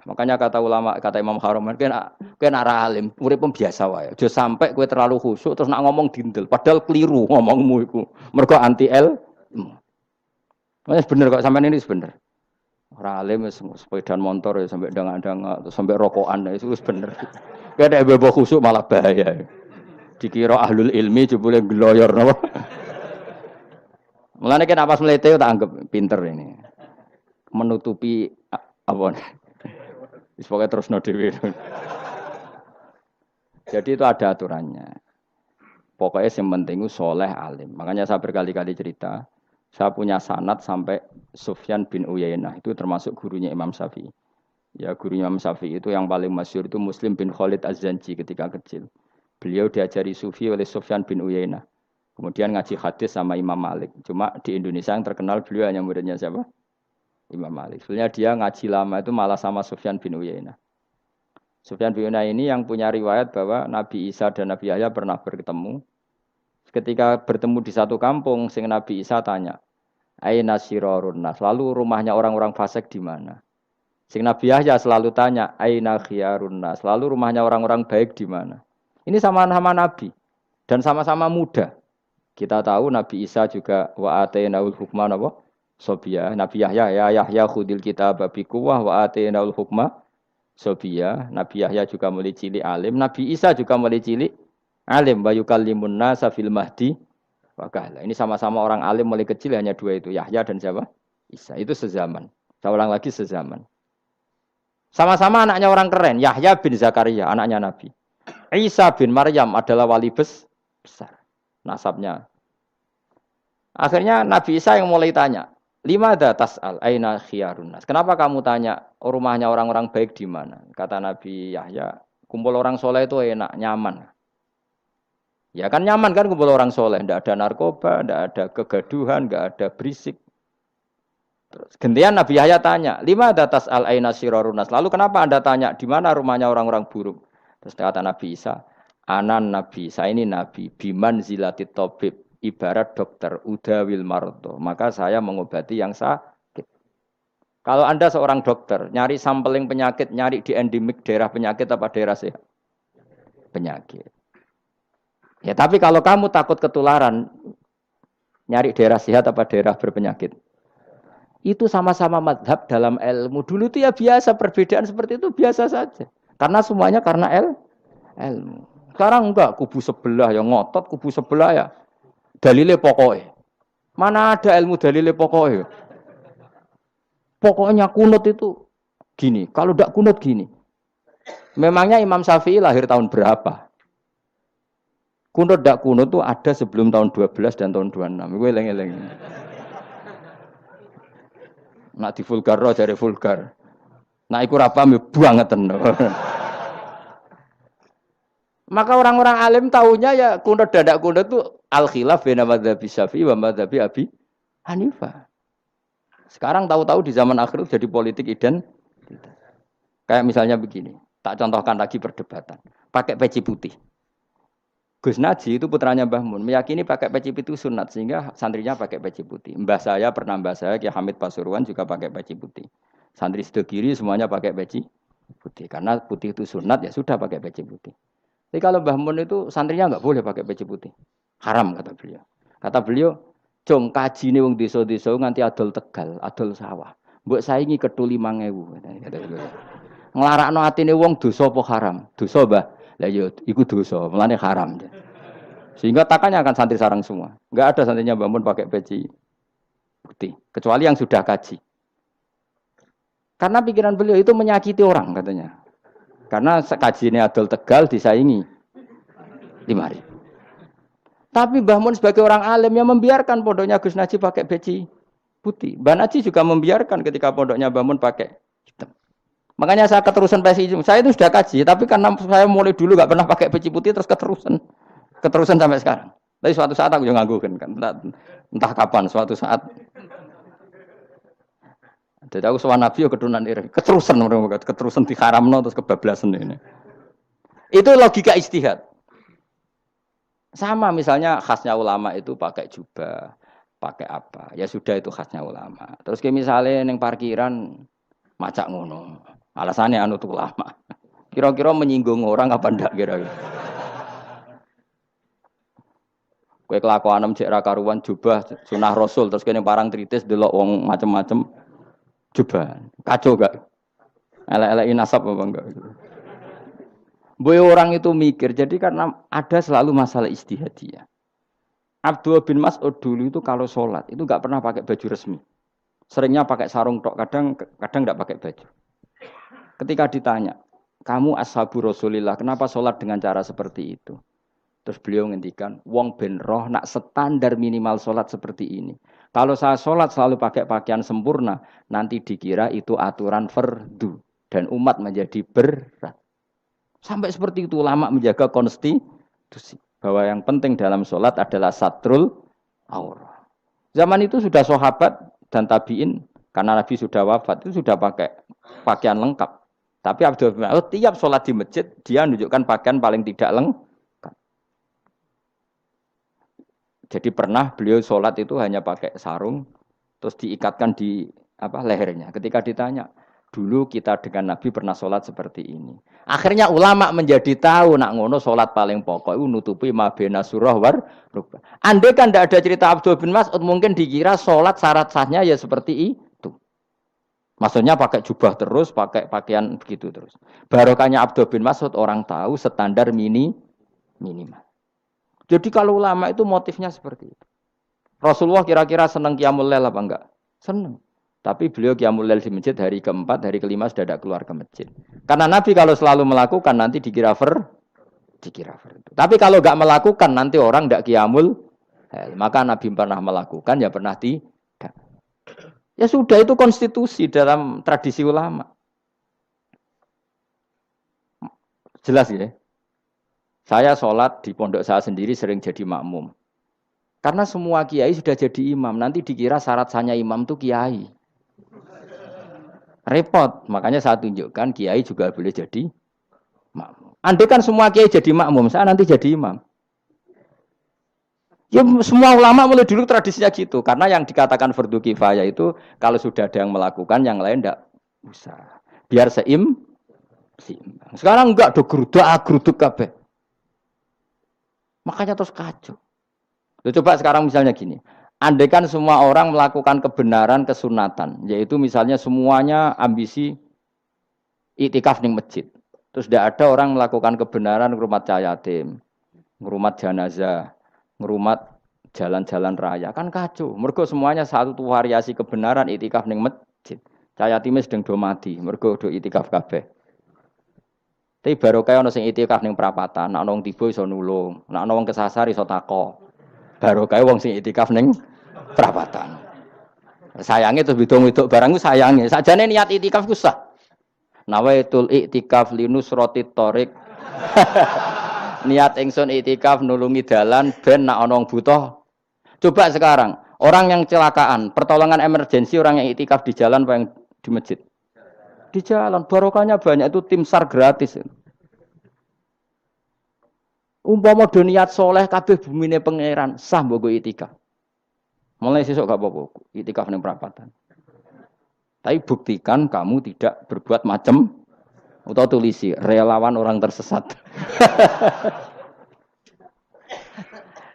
Makanya kata ulama, kata Imam Haram, kena alim, urip biasa wae. Aja sampai kowe terlalu khusyuk terus nak ngomong dindel, padahal keliru ngomongmu iku. Mergo anti ilmu. Wes bener kok sampean ini bener. Ora alim sepeda motor ya sampai dang-dang sampai rokokan itu wis bener. Kowe nek bebo khusyuk malah bahaya. Dikira ahlul ilmi jebule gloyor napa. Mulane kan pas mlete tak anggap pinter ini. Menutupi apa? Wis pokoke terusno dhewe. Jadi itu ada aturannya. Pokoknya yang penting itu soleh alim. Makanya saya berkali-kali cerita, saya punya sanad sampai Sufyan bin Uyainah itu termasuk gurunya Imam Syafi'i. Ya gurunya Imam Syafi'i itu yang paling masyhur itu Muslim bin Khalid Az-Zanji ketika kecil. Beliau diajari sufi oleh Sufyan bin Uyainah. Kemudian ngaji hadis sama Imam Malik. Cuma di Indonesia yang terkenal beliau hanya muridnya siapa? Imam Malik. Sebenarnya dia ngaji lama itu malah sama Sufyan bin Uyainah. Sufyan bin Uyainah ini yang punya riwayat bahwa Nabi Isa dan Nabi Yahya pernah bertemu. Ketika bertemu di satu kampung, sing Nabi Isa tanya, "Aina sirarun nas?" Lalu rumahnya orang-orang fasik di mana? Sing Nabi Yahya selalu tanya, "Aina khiyarun nas?" Lalu rumahnya orang-orang baik di mana? Ini sama-sama Nabi dan sama-sama muda. Kita tahu Nabi Isa juga wa atainaul hukma napa? Sobia. Nabi Yahya ya Yahya khudil kitab bi quwwah wa atainaul hukma sobia. Nabi Yahya juga mulai cilik alim, Nabi Isa juga mulai cilik alim wa yukallimun nasa fil mahdi wa kahla. Ini sama-sama orang alim mulai kecil hanya dua itu, Yahya dan siapa? Isa. Itu sezaman. Saya ulang lagi sezaman. Sama-sama anaknya orang keren, Yahya bin Zakaria, anaknya Nabi. Isa bin Maryam adalah wali besar. Nasabnya. Akhirnya Nabi Isa yang mulai tanya, "Limada tas'al aina khiyarun nas?" Kenapa kamu tanya rumahnya orang-orang baik di mana? Kata Nabi Yahya, kumpul orang soleh itu enak, nyaman. Ya kan nyaman kan kumpul orang soleh, tidak ada narkoba, tidak ada kegaduhan, tidak ada berisik. Terus gantian Nabi Yahya tanya, "Limada tas'al aina sirarun nas?" Lalu kenapa Anda tanya di mana rumahnya orang-orang buruk? Terus kata Nabi Isa, "Anan Nabi, saya ini Nabi, biman zilatit tabib, ibarat dokter, udawil marto. Maka saya mengobati yang sakit." Kalau Anda seorang dokter, nyari sampling penyakit, nyari di endemik daerah penyakit apa daerah sehat? Penyakit. Ya tapi kalau kamu takut ketularan, nyari daerah sehat apa daerah berpenyakit? Itu sama-sama madhab dalam ilmu. Dulu itu ya biasa, perbedaan seperti itu biasa saja. Karena semuanya karena ilmu. Sekarang enggak, kubu sebelah yang ngotot, kubu sebelah ya dalile pokoknya. Mana ada ilmu dalile pokoknya? Pokoknya kunut itu gini, kalau enggak kunut gini. Memangnya Imam Syafi'i lahir tahun berapa? Kunut enggak kunut itu ada sebelum tahun 12 dan tahun 26. Gue eleng-eleng. Nak di vulgar roh jare vulgar. Nak iku ora paham bangetan. Maka orang-orang alim tahunya ya kunut dadak kunut itu al khilaf baina madzhabi Syafi'i wa madzhabi Abi Hanifah. Sekarang tahu-tahu di zaman akhir itu jadi politik identitas. Kayak misalnya begini, tak contohkan lagi perdebatan. Pakai peci putih. Gus Naji itu putranya Mbah Mun, meyakini pakai peci putih itu sunat sehingga santrinya pakai peci putih. Mbah saya Ki Hamid Pasuruan juga pakai peci putih. Santri Sidogiri semuanya pakai peci putih karena putih itu sunat ya sudah pakai peci putih. Tapi kalau Mbah Mun itu santrinya enggak boleh pakai peci putih. Haram kata beliau. Kata beliau, "Jong kajine wong desa-desa nganti adol Tegal, adol sawah. Mbok saingi ketu 5.000." Kata beliau. Nglarakno atine wong dosa apa haram? Dosa, Mbah. Lah ya iku dosa, mulane haram. Sehingga takannya akan santri sarang semua. Enggak ada santrinya Mbah Mun pakai peci putih, kecuali yang sudah kaji. Karena pikiran beliau itu menyakiti orang katanya. Karena kajiannya adol Tegal disaingi 5.000. Tapi Mbah Mun sebagai orang alim yang membiarkan pondoknya Gus Naji pakai peci putih. Mbah Naji juga membiarkan ketika pondoknya Mbah Mun pakai hitam. Makanya saya keterusan peci hitam. Saya itu sudah kaji, tapi karena saya mulai dulu nggak pernah pakai peci putih, terus keterusan sampai sekarang. Tapi suatu saat aku juga nganggu kan, entah kapan, suatu saat. Jadi aku sowan Nabi keturunan iri, keterusan diharamno terus kebablasan ini. Itu logika ijtihad. Sama misalnya khasnya ulama itu pakai jubah, pakai apa? Ya sudah itu khasnya ulama. Terus kayak misalnya neng parkiran macak ngono. Alasannya anut ulama. Kira-kira menyinggung orang apa ndak kira-kira? Kowe kelakuanem cek ra karuan jubah sunah Rasul terus kene parang tritis delok wong macem-macem jubah. Kacau gak? Elek-eleki nasab apa enggak? Boy orang itu mikir, jadi karena ada selalu masalah ijtihadiyah. Abdullah bin Mas'ud dulu itu kalau sholat itu nggak pernah pakai baju resmi, seringnya pakai sarung tok, kadang nggak pakai baju. Ketika ditanya, kamu ashabu Rasulillah, kenapa sholat dengan cara seperti itu? Terus beliau ngendikan, wong ben roh nak standar minimal sholat seperti ini. Kalau saya sholat selalu pakai pakaian sempurna, nanti dikira itu aturan fardu dan umat menjadi berat. Sampai seperti itu ulama menjaga konstitusi bahwa yang penting dalam sholat adalah satrul aurah. Zaman itu sudah sahabat dan tabiin karena Nabi sudah wafat itu sudah pakai pakaian lengkap. Tapi Abdul bin Mas'ud tiap sholat di masjid dia menunjukkan pakaian paling tidak lengkap. Jadi pernah beliau sholat itu hanya pakai sarung terus diikatkan di lehernya. Ketika ditanya, dulu kita dengan Nabi pernah sholat seperti ini. Akhirnya ulama menjadi tahu nak ngono sholat paling pokok itu nutupi mabena surah war rukbah. Andai kan tidak ada cerita Abdul bin Mas'ud mungkin dikira sholat syarat sahnya ya seperti itu. Maksudnya pakai jubah terus, pakai pakaian begitu terus. Barokahnya Abdul bin Mas'ud orang tahu standar minimal. Jadi kalau ulama itu motifnya seperti itu. Rasulullah kira-kira senang qiyamul lail apa enggak? Senang. Tapi beliau qiyamul lail di masjid hari keempat, hari kelima sudah tidak keluar ke masjid. Karena Nabi kalau selalu melakukan nanti dikira fardu. Tapi kalau enggak melakukan nanti orang enggak qiyamul lail. Maka Nabi pernah melakukan ya pernah tidak. Ya sudah itu konstitusi dalam tradisi ulama. Jelas ya. Saya sholat di pondok saya sendiri sering jadi makmum. Karena semua kiai sudah jadi imam. Nanti dikira syarat sahnya imam itu kiai. Repot. Makanya saya tunjukkan kiai juga boleh jadi makmum. Andai kan semua kiai jadi makmum, saya nanti jadi imam. Ya semua ulama mulai dulu tradisinya gitu. Karena yang dikatakan fardu kifayah itu kalau sudah ada yang melakukan, yang lain tidak usah. Biar seimbang. Sekarang enggak do geruduk kabeh. Makanya terus kacau. Coba sekarang misalnya gini. Andai kan semua orang melakukan kebenaran kesunatan. Yaitu misalnya semuanya ambisi iktikaf di masjid. Terus tidak ada orang melakukan kebenaran ngurumat yatim, ngurumat jenazah, ngurumat jalan-jalan raya. Kan kacau. Mergo semuanya satu variasi kebenaran iktikaf ning masjid. Cah yatime sedang do mati, mergo do iktikaf kabeh. Tapi baru kaya ana sing iktikaf ning perapatan, nek ana wong tiba iso nulung, nek ana wong kesasar iso tako. Baru kaya wong sing iktikaf ning perapatan. Sayange terus bidung-bidung barang ku sayange. Sakjane niat iktikaf ku sah. Nawaitul iktikaf linusrati thoriq. Niat ingsun iktikaf nulungi dalan ben nak ana wong butuh. Coba sekarang, orang yang kecelakaan, pertolongan emergensi orang yang iktikaf di jalan apa yang di masjid? Di jalan, barokahnya banyak, itu tim SAR gratis. Umpama do niat soleh kabeh bumine pangeran, sah mbok iktikaf. Mulai sesuk gak apa-apa, iktikaf ning perapatan. Tapi buktikan kamu tidak berbuat macam atau tulisi relawan orang tersesat.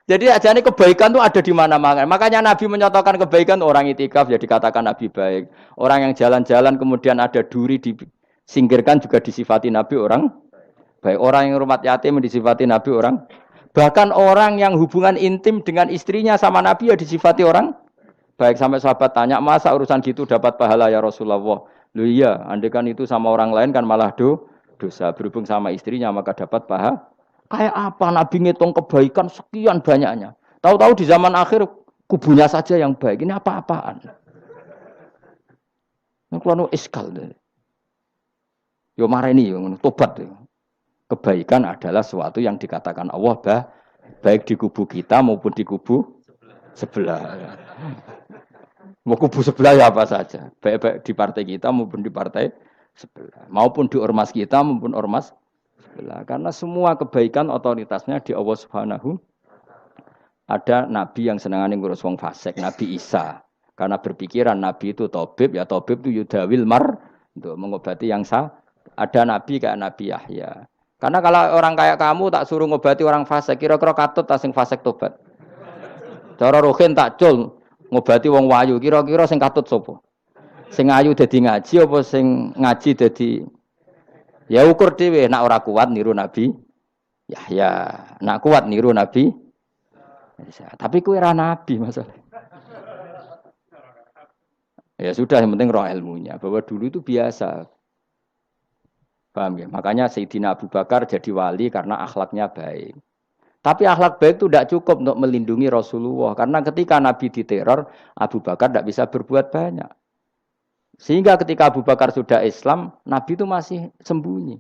Jadi ajane kebaikan itu ada di mana-mana. Makanya Nabi menyatakan kebaikan orang itikaf ya dikatakan Nabi baik. Orang yang jalan-jalan kemudian ada duri disingkirkan juga disifati Nabi orang baik. Orang yang rumah yatim disifati Nabi orang. Bahkan orang yang hubungan intim dengan istrinya sama Nabi ya disifati orang baik. Sampai sahabat tanya, masa urusan gitu dapat pahala ya Rasulullah? Loh iya, andai kan itu sama orang lain kan malah dosa. Berhubung sama istrinya maka dapat pahala. Kayak apa Nabi ngitung kebaikan sekian banyaknya. Tahu-tahu di zaman akhir kubunya saja yang baik. Ini apa-apaan? Ini kalau iskal deh. Yo mareni yo tobat. Kebaikan adalah sesuatu yang dikatakan Allah baik di kubu kita maupun di kubu sebelah. Mau kubu sebelah ya apa saja. Baik di partai kita maupun di partai sebelah. Maupun di ormas kita maupun ormas karena semua kebaikan otoritasnya di Allah Subhanahu. Ada nabi yang senangane ngurus wong fasik, Nabi Isa. Karena berpikiran nabi itu tabib, ya tabib itu yudawil untuk mengobati yang sah. Ada nabi kayak Nabi Yahya. Karena kalau orang kayak kamu tak suruh ngobati orang fasik, kira-kira katut ta sing fasik tobat. Cara rohin tak cul ngobati wong wayu, kira-kira sing katut sapa? Sing ayu dadi ngaji apa sing ngaji dadi. Ya ukur dhewe, nak ora kuat niru Nabi Yahya, nak kuat niru Nabi Isa. Tapi kowe ora nabi masalah. Ya sudah, yang penting roh ilmunya. Bahwa dulu itu biasa. Paham ya? Makanya Sayyidina Abu Bakar jadi wali karena akhlaknya baik. Tapi akhlak baik itu tidak cukup untuk melindungi Rasulullah. Karena ketika Nabi diteror, Abu Bakar tidak bisa berbuat banyak. Sehingga ketika Abu Bakar sudah Islam, Nabi itu masih sembunyi.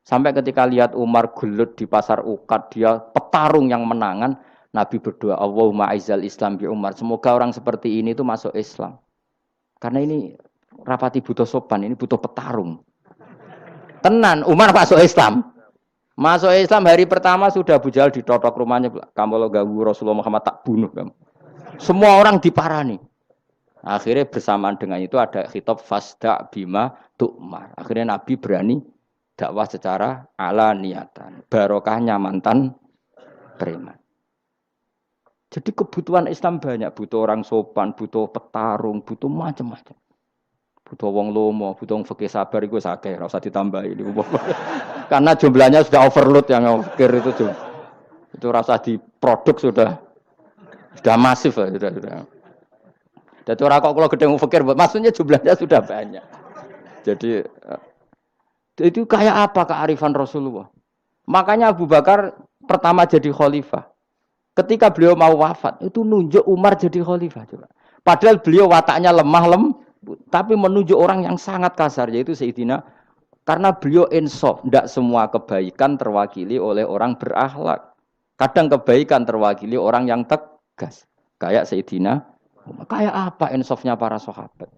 Sampai ketika lihat Umar gelut di pasar Uqad, dia petarung yang menangan, Nabi berdoa, Allahumma aizal Islam bi Umar. Semoga orang seperti ini itu masuk Islam. Karena ini rapati butuh sopan, ini butuh petarung. Tenan, Umar masuk Islam. Masuk Islam hari pertama sudah Abu Jahal ditotok rumahnya. Kamu lo ganggu Rasulullah Muhammad tak bunuh kamu. Semua orang diparani. Akhirnya bersamaan dengan itu ada khitab fasda bima tu'mar. Akhirnya Nabi berani dakwah secara ala niatan. Barokahnya mantan preman. Jadi kebutuhan Islam banyak. Butuh orang sopan, butuh petarung, butuh macam-macam. Butuh wong lomo, butuh wong fikih sabar itu sakit, ora usah ditambahi. Karena jumlahnya sudah overload yang fikir itu. Itu rasa diproduk sudah masif lah, sudah. Jadi orang kok kalau gede fikir, maksudnya jumlahnya sudah banyak. Jadi itu kayak apa kearifan Rasulullah? Makanya Abu Bakar pertama jadi khalifah. Ketika beliau mau wafat, itu nunjuk Umar jadi khalifah. Coba. Padahal beliau wataknya lemah tapi menunjuk orang yang sangat kasar, yaitu Sayyidina. Karena beliau insaf, tidak semua kebaikan terwakili oleh orang berakhlak. Kadang kebaikan terwakili orang yang tegas. Kayak Sayyidina. Kayak apa insafnya para sahabat?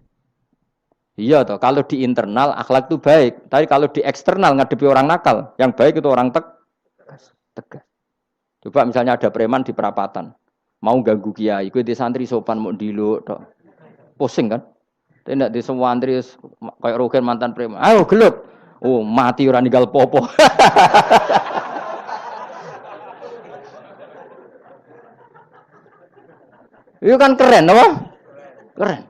Iya toh, kalau di internal akhlak itu baik, tapi kalau di eksternal ngadepi orang nakal, yang baik itu orang tegas. Coba misalnya ada preman di perapatan, mau ganggu kiai, kuwi di santri sopan mau diluk tok. Pusing kan? Tidak di semua santri kayak Rogen mantan preman. Ayo gelut. Oh, mati ora ninggal popo. Itu kan keren, apa? Keren.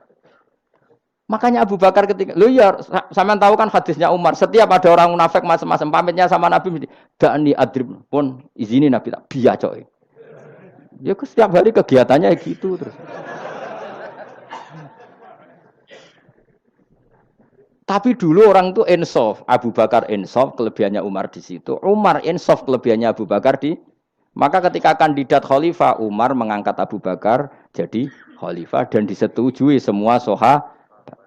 Makanya Abu Bakar ketika, lu ya, sampean tahu kan hadisnya Umar, setiap ada orang munafik macam-macam pamitnya sama Nabi, da'ni adrib pun izini Nabi tak biacok. Ya setiap hari kegiatannya gitu terus. Tapi dulu orang itu insaf, Abu Bakar insaf, kelebihannya Umar di situ. Umar insaf, kelebihannya Abu Bakar di. Maka ketika kandidat khalifah, Umar mengangkat Abu Bakar jadi khalifah dan disetujui semua sahabat.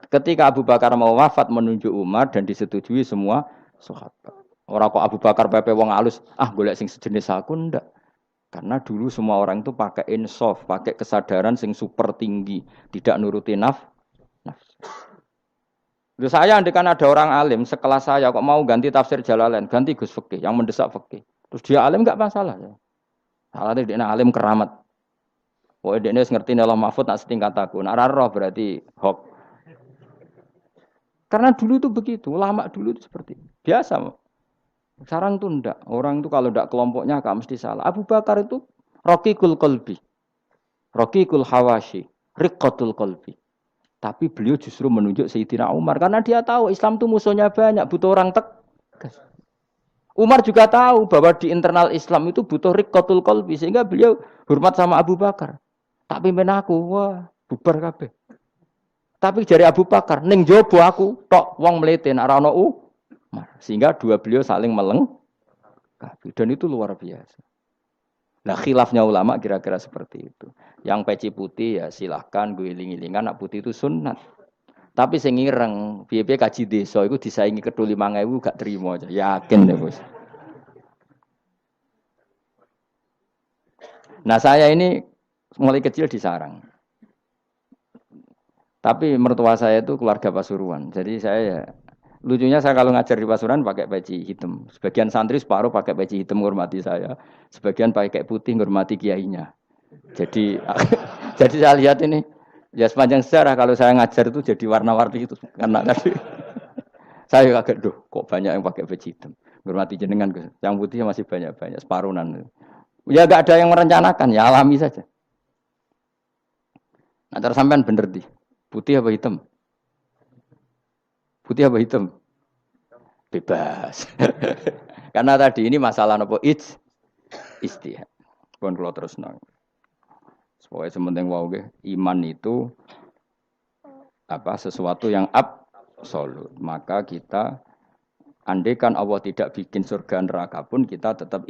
Ketika Abu Bakar mau wafat menunjuk Umar dan disetujui semua sahabat. Orang kok Abu Bakar pepe wong alus, golek sing sejenis aku ndak. Karena dulu semua orang itu pakai insaf, pakai kesadaran sing super tinggi, tidak nuruti nafsu. Loh saya andekan ada orang alim sekelas saya kok mau ganti tafsir Jalalain, ganti Gus Fikih yang mendesak fikih. Terus dia alim enggak masalah ya. Salahnya dia alim keramat. Pokoknya dia ngerti Allah Mahfud nak setingkat aku. Nak roh berarti hoax. Karena dulu itu begitu, ulama dulu itu seperti itu. Biasa. Sekarang itu enggak. Orang itu kalau enggak kelompoknya enggak mesti salah. Abu Bakar itu Raqiqul Qalbi. Raqiqul Hawashi. Riqqatul Qalbi. Tapi beliau justru menunjuk Sayyidina Umar. Karena dia tahu Islam itu musuhnya banyak. Butuh orang tegas. Umar juga tahu bahwa di internal Islam itu butuh Riqqatul Qalbi. Sehingga beliau hormat sama Abu Bakar. Tak pimpin aku. Wah, bubar kabeh. Tapi dari Abu Bakar, ning jobo aku tok wong mlete nek ora ono sehingga dua beliau saling melengkapi dan itu luar biasa. Nah, khilafnya ulama kira-kira seperti itu. Yang peci putih ya silahkan gue iling-ilingan nak putih itu sunat. Tapi sing ireng, piye-piye kaji desa iku disaingi kedul 5.000 gak terima aja. Yakin deh, Bos. Nah, saya ini mulai kecil di sarang. Tapi mertua saya itu keluarga Pasuruan. Jadi saya lucunya saya kalau ngajar di Pasuruan pakai peci hitam. Sebagian santri separuh pakai peci hitam menghormati saya. Sebagian pakai putih menghormati kiainya. Jadi jadi saya lihat ini ya sepanjang sejarah kalau saya ngajar itu jadi warna-warni itu karena tadi saya kaget kok banyak yang pakai peci hitam. Menghormati jenengan yang putih masih banyak separuhan. Ya enggak ada yang merencanakan, ya alami saja. Nah, terus sampean bener di putih apa hitam? Putih apa hitam? Bebas. Karena tadi ini masalah nopo istihad. Pun kalau terus nang. Supaya sementing wau iman itu sesuatu yang absolut. Maka kita andaikan Allah tidak bikin surga neraka pun kita tetap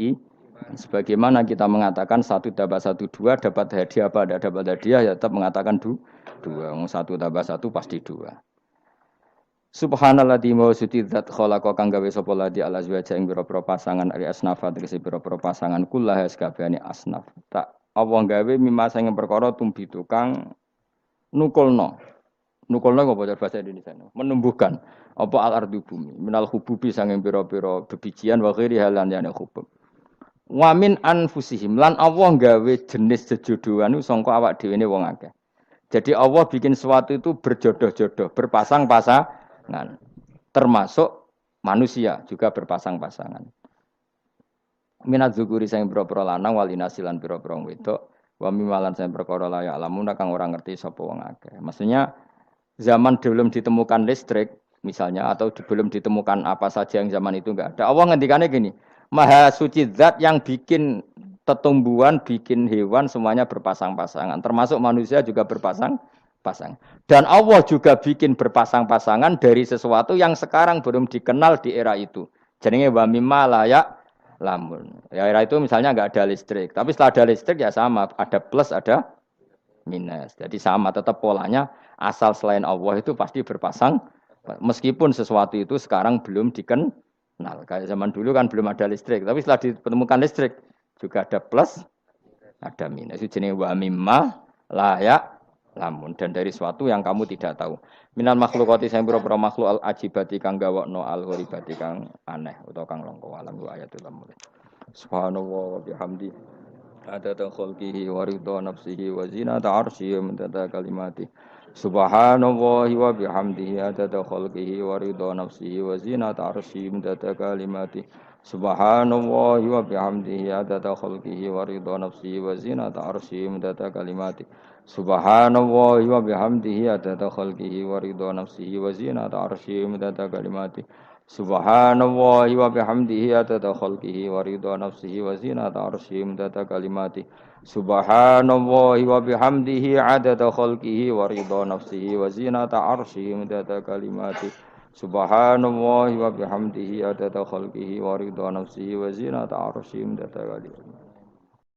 sebagaimana kita mengatakan 1 tambah 1 2 dapat hadiah apa tidak dapat hadiah ya tetap mengatakan 2. 1 tambah 1 pasti 2. Subhanalladzi wa sutidzat khalaqa kang gawe sapa ladi ala azwaja ing pira-pira pasangan ari asnafa tegese pira-pira pasangan kullah sakabehane asnaf. Tak Allah gawe mimma sing perkara tumbi tukang nukulno. Nukulno apa bahasa Indonesia? Menumbuhkan apa al-ardu bumi minal hububi sanging pira-pira bebijian wa ghairi halan yana hubub. Wa min anfusihim lan Allah gawe jenis jejodohan iku sangka awak dhewe ne wong akeh. Jadi Allah bikin sesuatu itu berjodoh-jodoh, berpasang-pasangan. Termasuk manusia juga berpasang-pasangan. Minat zukuri sing pira-pira lanang walinasilan pira-pira wedok, wa mimalan sing perkara layak lamun kang ora ngerti sapa wong akeh. Maksudnya zaman belum ditemukan listrik misalnya atau belum ditemukan apa saja yang zaman itu enggak ada. Allah ngendikannya gini, Maha suci zat yang bikin tumbuhan, bikin hewan semuanya berpasang-pasangan. Termasuk manusia juga berpasang-pasangan. Dan Allah juga bikin berpasang-pasangan dari sesuatu yang sekarang belum dikenal di era itu. Jadinya wa mimma layak lamun. Ya era itu misalnya enggak ada listrik. Tapi setelah ada listrik ya sama. Ada plus, ada minus. Jadi sama tetap polanya. Asal selain Allah itu pasti berpasang. Meskipun sesuatu itu sekarang belum dikenal. Kayak zaman dulu kan belum ada listrik. Tapi setelah ditemukan listrik. Juga ada plus, ada minus. Itu jenis wa mimma layak lamun. Dan dari sesuatu yang kamu tidak tahu. Minal makhlukati sayang pura-pura makhluk al-ajibati kang gawakno al-huribati kang aneh. Atau kang longko alam wa ayatul amul. Subhanallah wa bihamdi. Adada khalqihi wa ridha nafsihi wa zinata arsyihi wa mintata kalimati. Subhanallah wa bihamdihi adada khalqihi wa ridha nafsihi wa zinata arsyihi wa mintata kalimati. Subhanallah wa bihamdihi adada khalqihi wa ridha nafsihi wa zinata arsyihi midada kalimati. Subhanallah wa bihamdihi adada khalqihi wa ridha nafsihi wa zinata arsyihi midada kalimati. Subhanallah wa bihamdihi adada khalqihi wa ridha nafsihi wa zinata arsyihi midada kalimati. Subhanallah wa bihamdihi adada khalqihi wa ridha nafsihi wa zinata arsyihi midada kalimati. Subhanallah wa bihamdihi adada khalqihi wa ridha nafsihi wa zinata arsyihi midada kalimati.